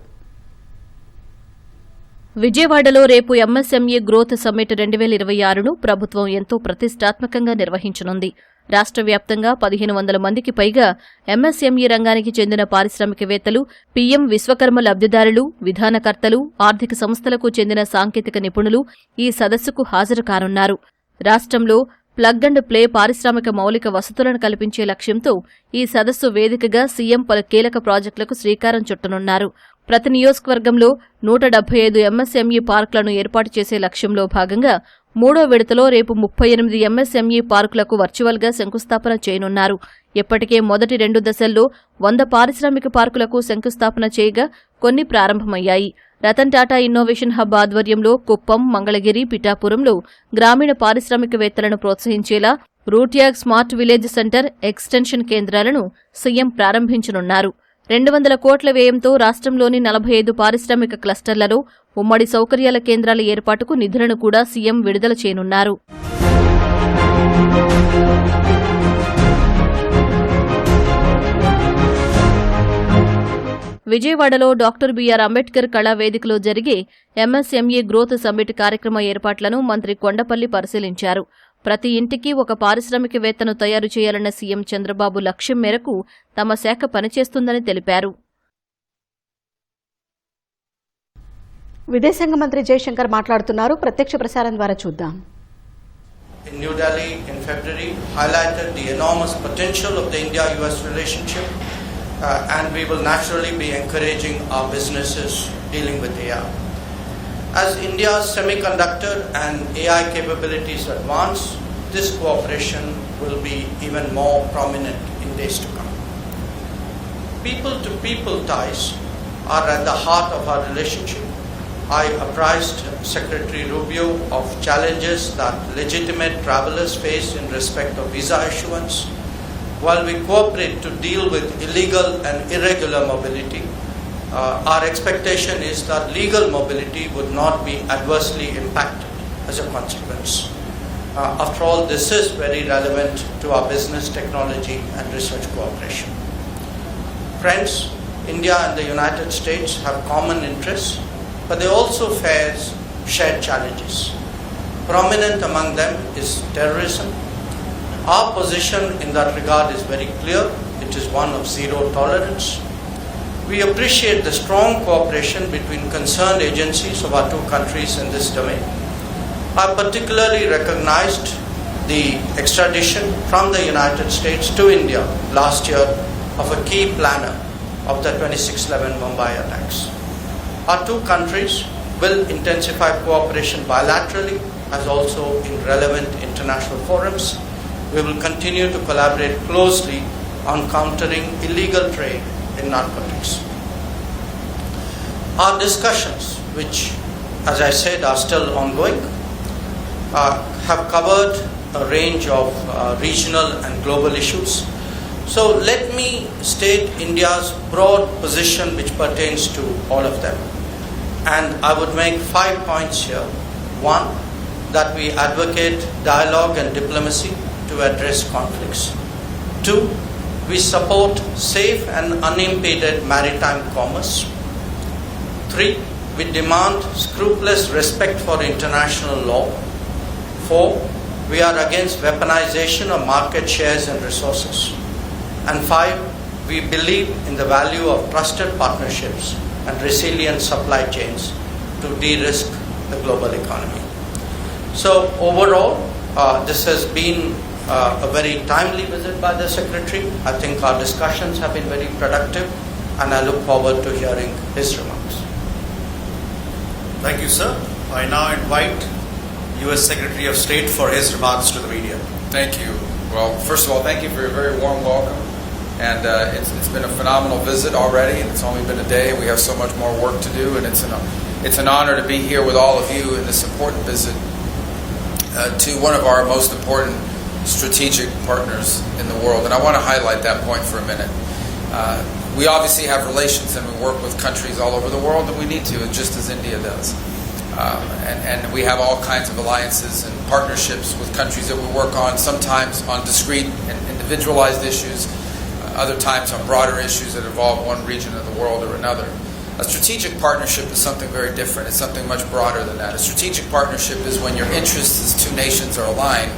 విజయవాడలో రేపు ఎంఎస్ఎంఈ గ్రోత్ సమ్మిట్ 2026ను ప్రభుత్వం ఎంతో ప్రతిష్టాత్మకంగా నిర్వహించనుంది. రాష్ట్ర వ్యాప్తంగా 1500 మందికి పైగా ఎంఎస్ఎంఈ రంగానికి చెందిన పారిశ్రామికవేత్తలు, పీఎం విశ్వకర్మ లబ్దిదారులు, విధానకర్తలు, ఆర్థిక సంస్థలకు చెందిన సాంకేతిక నిపుణులు ఈ సదస్సుకు హాజరు కానున్నారు. రాష్ట్రంలో ప్లగ్ అండ్ ప్లే పారిశ్రామిక మౌలిక వసతులను కల్పించే లక్ష్యంతో ఈ సదస్సు వేదికగా సీఎం పలు కీలక ప్రాజెక్టులకు శ్రీకారం చుట్టనున్నారు. ప్రతి నియోజకవర్గంలో 175 ఎంఎస్ఎంఈ పార్కులను ఏర్పాటు చేసే లక్ష్యంలో భాగంగా 3వ విడతలో రేపు 38 ఎంఎస్ఎంఈ పార్కులకు వర్చువల్గా శంకుస్థాపన చేయనున్నారు. ఇప్పటికే మొదటి 2 దశల్లో 100 పారిశ్రామిక పార్కులకు శంకుస్థాపన చేయగా కొన్ని ప్రారంభమయ్యాయి. రతన్ టాటా ఇన్నోవేషన్ హబ్ ఆధ్వర్యంలో కుప్పం, మంగళగిరి, పిఠాపురంలో గ్రామీణ పారిశ్రామికవేత్తలను ప్రోత్సహించేలా రూట్యాగ్ స్మార్ట్ విలేజ్ సెంటర్, ఎక్స్టెన్షన్ కేంద్రాలను సీఎం ప్రారంభించనున్నారు. 200 కోట్ల వ్యయంతో రాష్ట్రంలోని 45 పారిశ్రామిక క్లస్టర్లలో ఉమ్మడి సౌకర్యాల కేంద్రాల ఏర్పాటుకు నిధులను కూడా సీఎం విడుదల చేయనున్నారు. విజయవాడలో డాక్టర్ బిఆర్ అంబేద్కర్ కళా వేదికలో జరిగే ఎంఎస్ఎంఈ గ్రోత్ సమ్మిట్ కార్యక్రమ ఏర్పాట్లను మంత్రి కొండపల్లి పరిశీలించారు. ప్రతి ఇంటికి ఒక పారిశ్రామికవేత్తను తయారు చేయాలన్న సీఎం చంద్రబాబు లక్ష్యం మేరకు తమ శాఖ పనిచేస్తుందని తెలిపారు. విదేశాంగ మంత్రి జయశంకర్ మాట్లాడుతున్నారు. ప్రత్యక్ష ప్రసారం ద్వారా చూద్దాం. In New Delhi in February highlighted the enormous potential of the India-US relationship and we will naturally be encouraging our businesses dealing with AI. As India's semiconductor and AI capabilities advance, this cooperation will be even more prominent in days to come. People-to-people ties are at the heart of our relationship. I apprised Secretary Rubio of challenges that legitimate travelers face in respect of visa issuance. While we cooperate to deal with illegal and irregular mobility, our expectation is that legal mobility would not be adversely impacted as a consequence. After all, this is very relevant to our business, technology and research cooperation. Friends, India and the United States have common interests, but they also face shared challenges. Prominent among them is terrorism. Our position in that regard is very clear. It is one of zero tolerance. We appreciate the strong cooperation between concerned agencies of our two countries in this domain. I particularly recognized the extradition from the United States to India last year of a key planner of the 26/11 Mumbai attacks. Our two countries will intensify cooperation bilaterally as also in relevant international forums. We will continue to collaborate closely on countering illegal trade in narcotics. Our discussions, which as I said are still ongoing, have covered a range of regional and global issues. So let me state India's broad position which pertains to all of them. And I would make 5 points here. 1, that we advocate dialogue and diplomacy to address conflicts. 2, we support safe and unimpeded maritime commerce. 3, we demand scrupulous respect for international law. 4, we are against weaponization of market shares and resources. And 5, we believe in the value of trusted partnerships and resilient supply chains to de-risk the global economy. So overall, this has been a very timely visit by the Secretary. I think our discussions have been very productive and I look forward to hearing his remarks. Thank you, sir. I now invite U.S. Secretary of State for his remarks to the media. Thank you. Well, first of all, thank you for your very warm welcome. And it's been a phenomenal visit already, and it's only been a day. We have so much more work to do, and it's an honor to be here with all of you in this important visit to one of our most important strategic partners in the world. And I want to highlight that point for a minute. We obviously have relations, and we work with countries all over the world, and we need to, just as India does. And we have all kinds of alliances and partnerships with countries that we work on, sometimes on discrete and individualized issues, other times on broader issues that involve one region of the world or another. A strategic partnership is something very different. It's something much broader than that. A strategic partnership is when your interests as two nations are aligned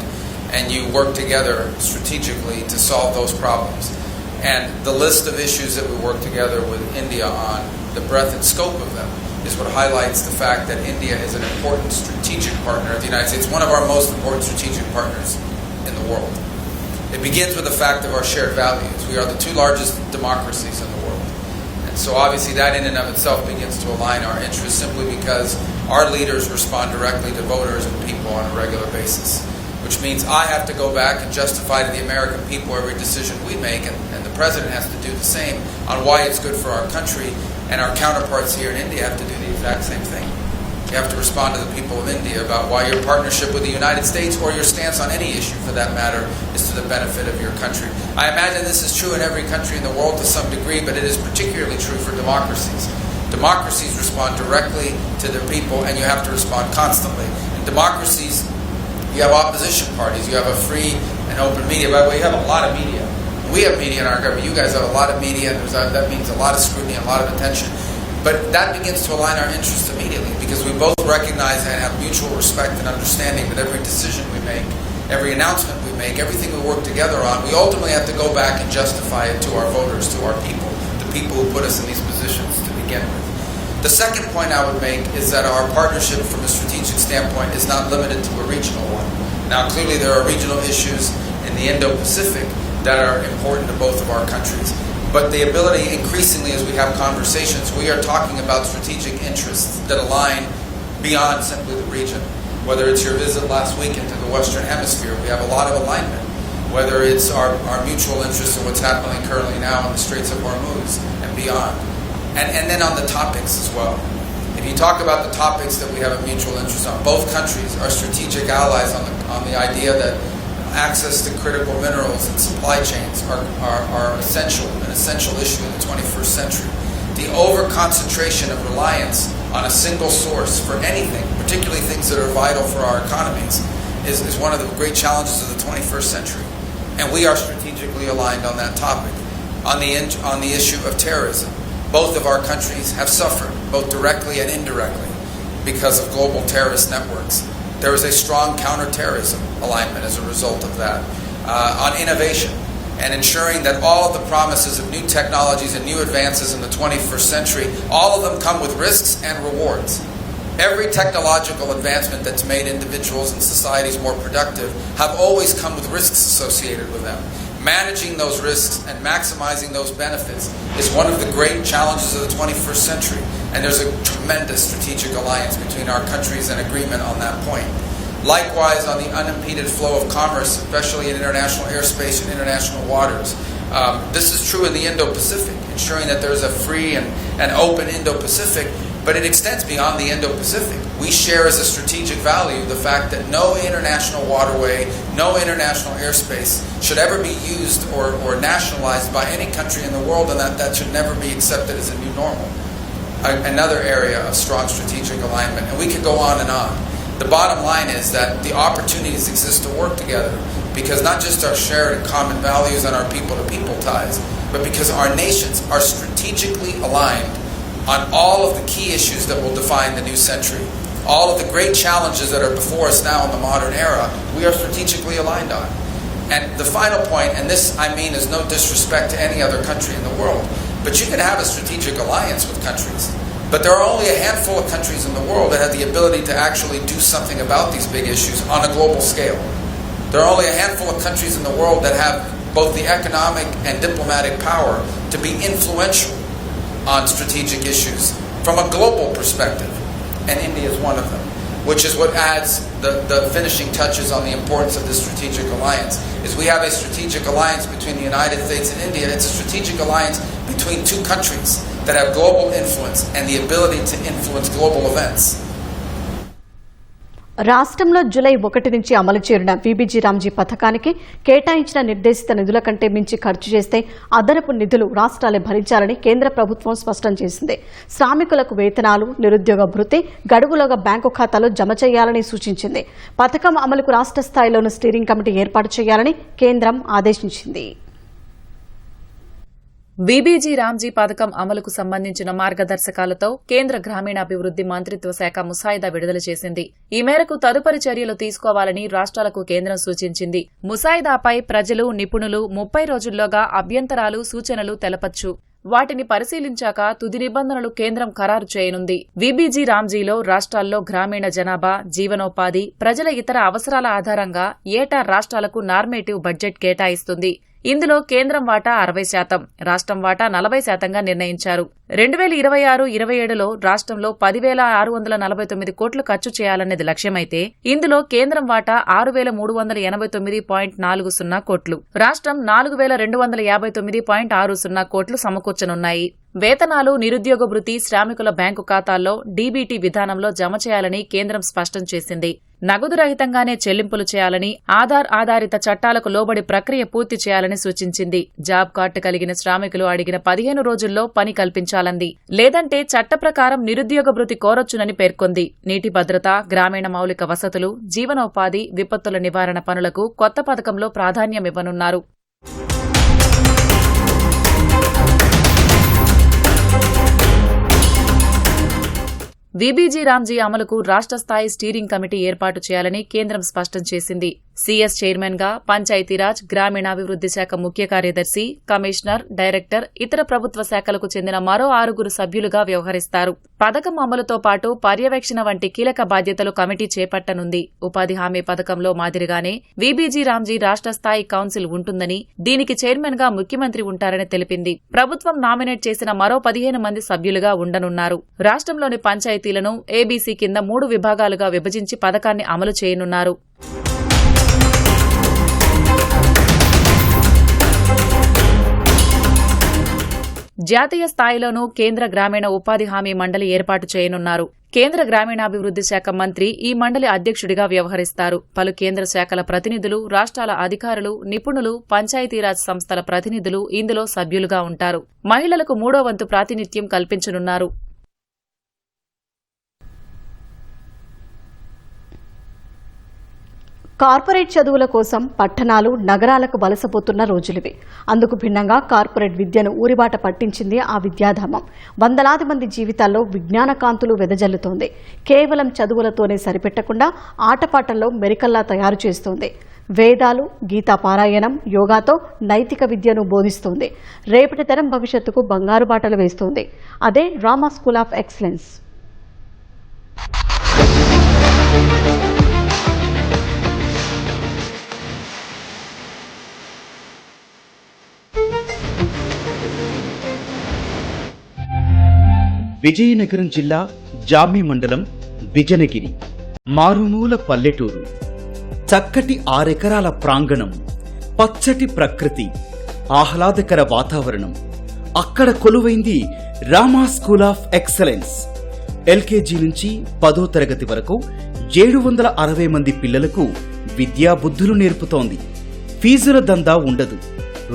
and you work together strategically to solve those problems. And the list of issues that we work together with India on, the breadth and scope of them, is what highlights the fact that India is an important strategic partner of the United States, one of our most important strategic partners in the world. It begins with the fact of our shared values. We are the two largest democracies in the world. And so obviously that in and of itself begins to align our interests simply because our leaders respond directly to voters and people on a regular basis, which means I have to go back and justify to the American people every decision we make, and the President has to do the same on why it's good for our country, and our counterparts here in India have to do the exact same thing. You have to respond to the people of India about why your partnership with the United States, or your stance on any issue for that matter, is to the benefit of your country. I imagine this is true in every country in the world to some degree, but it is particularly true for democracies. Democracies respond directly to their people, and you have to respond constantly. In democracies, you have opposition parties, you have a free and open media. By the way, you have a lot of media. We have media in our government. You guys have a lot of media, and that means a lot of scrutiny and a lot of attention. But that begins to align our interests immediately because we both recognize and have mutual respect and understanding that every decision we make, every announcement we make, everything we work together on, we ultimately have to go back and justify it to our voters, to our people, the people who put us in these positions to begin with. The second point I would make is that our partnership from a strategic standpoint is not limited to a regional one. Now, clearly there are regional issues in the Indo-Pacific that are important to both of our countries. But the ability, increasingly as we have conversations, we are talking about strategic interests that align beyond simply the region. Whether it's your visit last week into the Western Hemisphere, we have a lot of alignment. Whether it's our mutual interest in what's happening currently now in the Straits of Hormuz and beyond. And then on the topics as well. If you talk about the topics that we have a mutual interest on, both countries are strategic allies on the idea that access to critical minerals and supply chains are an essential issue in the 21st century. The over-concentration of reliance on a single source for anything, particularly things that are vital for our economies, is one of the great challenges of the 21st century. And we are strategically aligned on that topic. On the issue of terrorism, both of our countries have suffered, both directly and indirectly, because of global terrorist networks. There is a strong counterterrorism alignment as a result of that. On innovation and ensuring that all of the promises of new technologies and new advances in the 21st century, all of them come with risks and rewards. Every technological advancement that's made individuals and societies more productive have always come with risks associated with them. Managing those risks and maximizing those benefits is one of the great challenges of the 21st century. And there's a tremendous strategic alliance between our countries and agreement on that point. Likewise, on the unimpeded flow of commerce, especially in international airspace and international waters. This is true in the Indo-Pacific, ensuring that there's a free and open Indo-Pacific, but it extends beyond the Indo-Pacific. We share as a strategic value the fact that no international waterway, no international airspace should ever be used or nationalized by any country in the world, and that should never be accepted as a new normal. Another area of strong strategic alignment, and we could go on and on. The bottom line is that the opportunities exist to work together because not just our shared and common values and our people-to-people ties, but because our nations are strategically aligned on all of the key issues that will define the new century. All of the great challenges that are before us now in the modern era, we are strategically aligned on. And the final point, and this I mean is no disrespect to any other country in the world, but you can have a strategic alliance with countries. But there are only a handful of countries in the world that have the ability to actually do something about these big issues on a global scale. There are only a handful of countries in the world that have both the economic and diplomatic power to be influential on strategic issues from a global perspective. And India is one of them, which is what adds the finishing touches on the importance of this strategic alliance, is we have a strategic alliance between the United States and India. It's a strategic alliance between two countries that have global influence and the ability to influence global events. రాష్ట్రంలో July 1 నుంచి అమలు చేరిన VBG Ramji పథకానికి కేటాయించిన నిర్దేశిత నిధుల కంటే మించి ఖర్చు చేస్తే అదనపు నిధులు రాష్ట్రాలే భరించాలని కేంద్ర ప్రభుత్వం స్పష్టం చేసింది. శ్రామికులకు వేతనాలు, నిరుద్యోగ భృతి గడువులోగా బ్యాంకు ఖాతాలో జమ చేయాలని సూచించింది. పథకం అమలుకు రాష్ట్ర స్థాయిలోనూ స్టీరింగ్ కమిటీ ఏర్పాటు చేయాలని కేంద్రం ఆదేశించింది. వీబీజీ రామ్జీ పథకం అమలుకు సంబంధించిన మార్గదర్శకాలతో కేంద్ర గ్రామీణాభివృద్ది మంత్రిత్వ శాఖ ముసాయిదా విడుదల చేసింది. ఈ మేరకు తదుపరి చర్యలు తీసుకోవాలని రాష్ట్రాలకు కేంద్రం సూచించింది. ముసాయిదాపై ప్రజలు, నిపుణులు 30 రోజుల్లోగా అభ్యంతరాలు, సూచనలు తెలపొచ్చు. వాటిని పరిశీలించాక తుది నిబంధనలు కేంద్రం ఖరారు చేయనుంది. వీబీజీ రామ్జీలో రాష్ట్రాల్లో గ్రామీణ జనాభా, జీవనోపాధి, ప్రజల ఇతర అవసరాల ఆధారంగా ఏటా రాష్ట్రాలకు నార్మేటివ్ బడ్జెట్ కేటాయిస్తుంది. ఇందులో కేంద్రం వాటా 60%, రాష్ట్రం వాటా 40%గా నిర్ణయించారు. 2026-27లో రాష్ట్రంలో 10,649 కోట్లు ఖర్చు చేయాలనేది లక్ష్యమైతే ఇందులో కేంద్రం వాటా 6,389.40 కోట్లు, రాష్ట్రం 4,259.60 కోట్లు సమకూర్చనున్నాయి. వేతనాలు, నిరుద్యోగ భృతి శ్రామికుల బ్యాంకు ఖాతాల్లో డీబీటీ విధానంలో జమ చేయాలని కేంద్రం స్పష్టం చేసింది. నగదు రహితంగానే చెల్లింపులు చేయాలని, ఆధార్ ఆధారిత చట్టాలకు లోబడి ప్రక్రియ పూర్తి చేయాలని సూచించింది. జాబ్ కార్డు కలిగిన శ్రామికులు అడిగిన 15 రోజుల్లో పని కల్పించాలంది. లేదంటే చట్ట ప్రకారం నిరుద్యోగ భృతి కోరొచ్చునని పేర్కొంది. నీటి భద్రత, గ్రామీణ మౌలిక వసతులు, జీవనోపాధి, విపత్తుల నివారణ పనులకు కొత్త పథకంలో ప్రాధాన్యమివ్వనున్నారు. వీబీజీ రామ్జీ అమలుకు రాష్ట్ర స్థాయి స్టీరింగ్ కమిటీ ఏర్పాటు చేయాలని కేంద్రం స్పష్టం చేసింది. సీఎస్ చైర్మన్ గా పంచాయతీరాజ్, గ్రామీణాభివృద్ది శాఖ ముఖ్య కార్యదర్శి, కమిషనర్, డైరెక్టర్, ఇతర ప్రభుత్వ శాఖలకు చెందిన మరో 6 సభ్యులుగా వ్యవహరిస్తారు. పథకం అమలుతో పాటు పర్యవేక్షణ వంటి కీలక బాధ్యతలు కమిటీ చేపట్టనుంది. ఉపాధి హామీ పథకంలో మాదిరిగానే వీబీజీ రామ్జీ రాష్ట్ర స్థాయి కౌన్సిల్ ఉంటుందని, దీనికి చైర్మన్ గా ముఖ్యమంత్రి ఉంటారని తెలిపింది. ప్రభుత్వం నామినేట్ చేసిన మరో 15 మంది సభ్యులుగా ఉండనున్నారు. రాష్ట్రంలోని పంచాయతీలను ఏబీసీ కింద 3 విభాగాలుగా విభజించి పథకాన్ని అమలు చేయనున్నారు. జాతీయ స్థాయిలోనూ కేంద్ర గ్రామీణ ఉపాధి హామీ మండలి ఏర్పాటు చేయనున్నారు. కేంద్ర గ్రామీణాభివృద్ది శాఖ మంత్రి ఈ మండలి అధ్యక్షుడిగా వ్యవహరిస్తారు. పలు కేంద్ర శాఖల ప్రతినిధులు, రాష్ట్రాల అధికారులు, నిపుణులు, పంచాయతీరాజ్ సంస్థల ప్రతినిధులు ఇందులో సభ్యులుగా ఉంటారు. మహిళలకు 3వ వంతు ప్రాతినిధ్యం కల్పించనున్నారు. కార్పొరేట్ చదువుల కోసం పట్టణాలు, నగరాలకు వలసపోతున్న రోజులివి. అందుకు భిన్నంగా కార్పొరేట్ విద్యను ఊరిబాట పట్టించింది ఆ విద్యాధామం. వందలాది మంది జీవితాల్లో విజ్ఞాన కాంతులు వెదజల్లుతోంది. కేవలం చదువులతోనే సరిపెట్టకుండా ఆటపాటల్లో మెరికల్లా తయారు చేస్తోంది. వేదాలు, గీతా పారాయణం, యోగాతో నైతిక విద్యను బోధిస్తోంది. రేపటి తరం భవిష్యత్తుకు బంగారు బాటలు వేస్తోంది. అదే Rama school of excellence. Vizianagaram జిల్లా జామి మండలం విజనగిరి మారుమూల పల్లెటూరు. చక్కటి 6 ఎకరాల ప్రాంగణం, పచ్చటి ప్రకృతి, ఆహ్లాదకర వాతావరణం. అక్కడ కొలువైంది Rama school of excellence. LKG నుంచి 10వ తరగతి వరకు 760 మంది పిల్లలకు విద్యాబుద్ధులు నేర్పుతోంది. ఫీజుల దందా ఉండదు.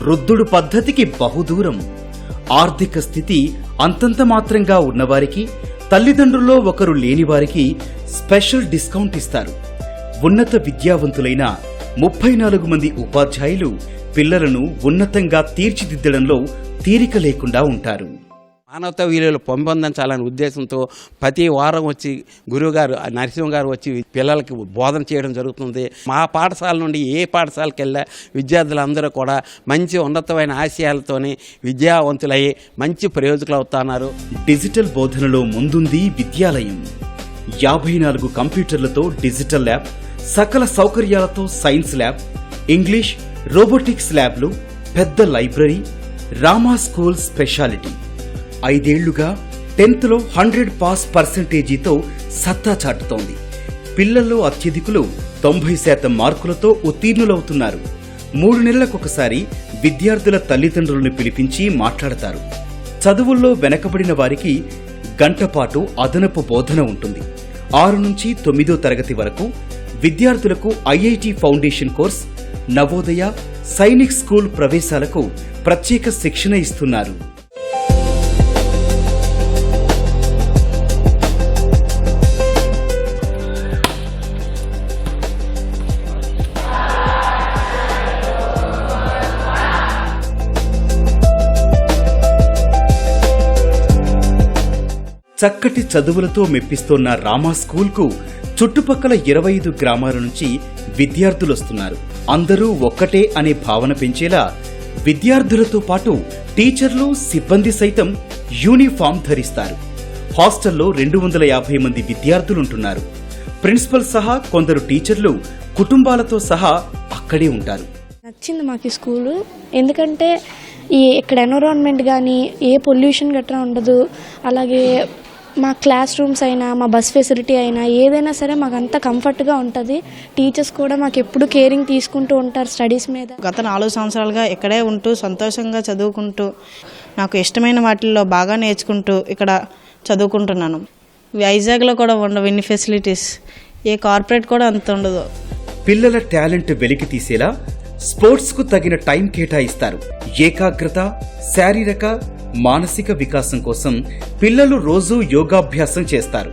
రుద్దుడు పద్ధతికి బహుదూరం. ఆర్థిక స్థితి అంతంత మాత్రంగా ఉన్నవారికి, తల్లిదండ్రుల్లో ఒకరు లేనివారికి స్పెషల్ డిస్కౌంట్ ఇస్తారు. ఉన్నత విద్యావంతులైన 34 మంది ఉపాధ్యాయులు పిల్లలను ఉన్నతంగా తీర్చిదిద్దడంలో తీరిక లేకుండా ఉంటారు. మానవతా విలువలు పెంపొందించాలనే ఉద్దేశంతో ప్రతి వారం వచ్చి గురువుగారు నరసింహ గారు వచ్చి పిల్లలకి బోధన చేయడం జరుగుతుంది. మా పాఠశాల నుండి ఏ పాఠశాలకు వెళ్ళా విద్యార్థులందరూ కూడా మంచి ఉన్నతమైన ఆశయాలతోని విద్యావంతులయ్యి మంచి ప్రయోజకులు అవుతున్నారు. డిజిటల్ బోధనలో ముందుంది విద్యాలయం. 54 కంప్యూటర్లతో డిజిటల్ ల్యాబ్, సకల సౌకర్యాలతో సైన్స్ ల్యాబ్, ఇంగ్లీష్, రోబోటిక్స్ ల్యాబ్లు, పెద్ద లైబ్రరీ. రామా స్కూల్ స్పెషాలిటీ 5 ఏళ్లుగా 10th లో 100% సత్తా చాటుతోంది. పిల్లల్లో అత్యధికులు 90% మార్కులతో ఉత్తీర్ణులవుతున్నారు. 3 నెలలకొకసారి విద్యార్థుల తల్లిదండ్రులను పిలిపించి మాట్లాడతారు. చదువుల్లో వెనకబడిన వారికి గంటపాటు అదనపు బోధన ఉంటుంది. 6 నుంచి 9వ తరగతి వరకు విద్యార్థులకు IIT foundation course, Navodaya, Sainik school ప్రవేశాలకు ప్రత్యేక శిక్షణ ఇస్తున్నారు. చక్కటి చదువులతో మెప్పిస్తోన్న రామా స్కూల్కు చుట్టుపక్కల 25 గ్రామాల నుంచి విద్యార్థులొస్తున్నారు. అందరూ ఒక్కటే అనే భావన పెంచేలా విద్యార్థులతో పాటు టీచర్లు, సిబ్బంది సైతం యూనిఫామ్ ధరిస్తారు. హాస్టల్లో 250 మంది విద్యార్థులుంటున్నారు. ప్రిన్సిపల్ సహా కొందరు టీచర్లు కుటుంబాలతో సహా అక్కడే ఉంటారు. నచ్చింది మాకు ఈ స్కూలు, ఎందుకంటే ఇక్కడ ఎన్విరాన్మెంట్ కానీ ఏ పొల్యూషన్ గట్రా ఉండదు. అలాగే మా క్లాస్ రూమ్స్ అయినా, మా బస్ ఫెసిలిటీ అయినా, ఏదైనా సరే మాకు అంతా కంఫర్ట్గా ఉంటుంది. టీచర్స్ కూడా మాకు ఎప్పుడు కేరింగ్ తీసుకుంటూ ఉంటారు స్టడీస్ మీద. గత 4 సంవత్సరాలుగా ఇక్కడే ఉంటూ సంతోషంగా చదువుకుంటూ నాకు ఇష్టమైన వాటిల్లో బాగా నేర్చుకుంటూ ఇక్కడ చదువుకుంటున్నాను. వైజాగ్లో కూడా ఉండవు ఇన్ని ఫెసిలిటీస్, ఏ కార్పొరేట్ కూడా అంత ఉండదు. పిల్లల టాలెంట్ వెలికి తీసేలా స్పోర్ట్స్ కు తగిన టైం కేటాయిస్తారు. ఏకాగ్రత, శారీరక, మానసిక వికాసం కోసం పిల్లలు రోజూ యోగాభ్యాసం చేస్తారు.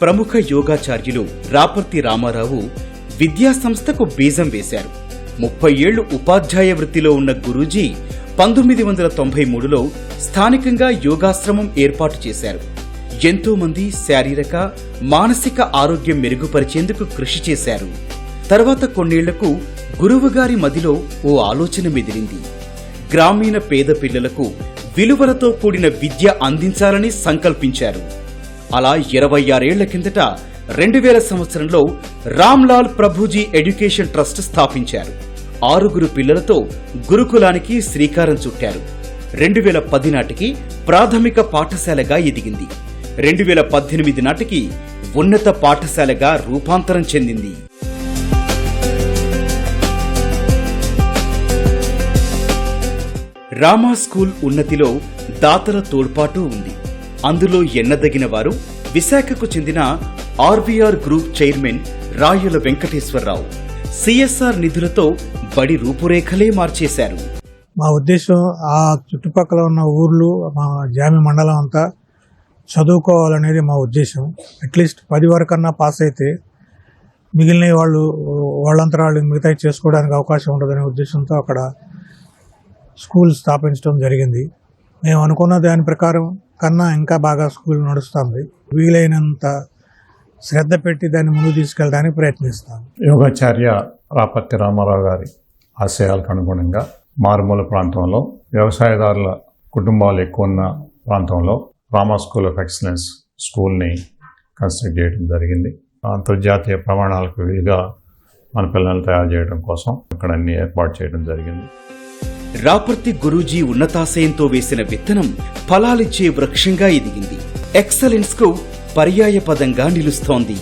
ప్రముఖ యోగాచార్యులు రాపర్తి రామారావు విద్యా సంస్థకు బీజం వేశారు. 30 ఏళ్లు ఉపాధ్యాయ వృత్తిలో ఉన్న గురూజీ 1993లో స్థానికంగా యోగాశ్రమం ఏర్పాటు చేశారు. ఎంతో మంది శారీరక, మానసిక ఆరోగ్యం మెరుగుపరిచేందుకు కృషి చేశారు. తర్వాత కొన్నేళ్లకు గురువుగారి మదిలో ఓ ఆలోచన మెదిలింది. గ్రామీణ పేద పిల్లలకు విలువలతో కూడిన విద్య అందించాలని సంకల్పించారు. అలా 26 ఏళ్ల కిందట 2000 సంవత్సరంలో రామ్లాల్ ప్రభుజీ ఎడ్యుకేషన్ ట్రస్ట్ స్థాపించారు. 6 పిల్లలతో గురుకులానికి శ్రీకారం చుట్టారు. 2010 నాటికి ప్రాథమిక పాఠశాలగా ఎదిగింది. 2018 నాటికి ఉన్నత పాఠశాలగా రూపాంతరం చెందింది. రామా స్కూల్ ఉన్నతిలో దాతల తోడ్పాటు ఉంది. అందులో ఎన్నదగిన వారు విశాఖకు చెందిన ఆర్వీఆర్ గ్రూప్ చైర్మన్ రాయల వెంకటేశ్వరరావు. సిఎస్ఆర్ నిధులతో బడి రూపురేఖలే మార్చేశారు. మా ఉద్దేశం ఆ చుట్టుపక్కల ఉన్న ఊర్లు, మా జామి మండలం అంతా చదువుకోవాలనేది మా ఉద్దేశం. అట్లీస్ట్ 10 వరకన్నా పాస్ అయితే మిగిలిన వాళ్ళంతా వాళ్ళు మిగతా చేసుకోవడానికి అవకాశం ఉండదనే ఉద్దేశంతో అక్కడ స్కూల్ స్థాపించడం జరిగింది. మేము అనుకున్న దాని ప్రకారం కన్నా ఇంకా బాగా స్కూల్ నడుస్తుంది. వీలైనంత శ్రద్ధ పెట్టి దాన్ని ముందుకు తీసుకెళ్ళడానికి ప్రయత్నిస్తాం. యోగాచార్య రాపర్తి రామారావు గారి ఆశయాలకు అనుగుణంగా మారుమూల ప్రాంతంలో వ్యవసాయదారుల కుటుంబాలు ఎక్కువ ఉన్న ప్రాంతంలో రామా స్కూల్ ఆఫ్ ఎక్సలెన్స్ స్కూల్ని కన్స్ట్రక్ట్ చేయడం జరిగింది. అంతర్జాతీయ ప్రమాణాలకు వీలుగా మన పిల్లల్ని తయారు చేయడం కోసం ఇక్కడ అన్ని ఏర్పాటు చేయడం జరిగింది. రాపర్తి గురూజీ ఉన్నతాశయంతో వేసిన విత్తనం ఫలాలిచ్చే వృక్షంగా ఎదిగింది. ఎక్సలెన్స్ కు పర్యాయ పదంగా నిలుస్తోంది.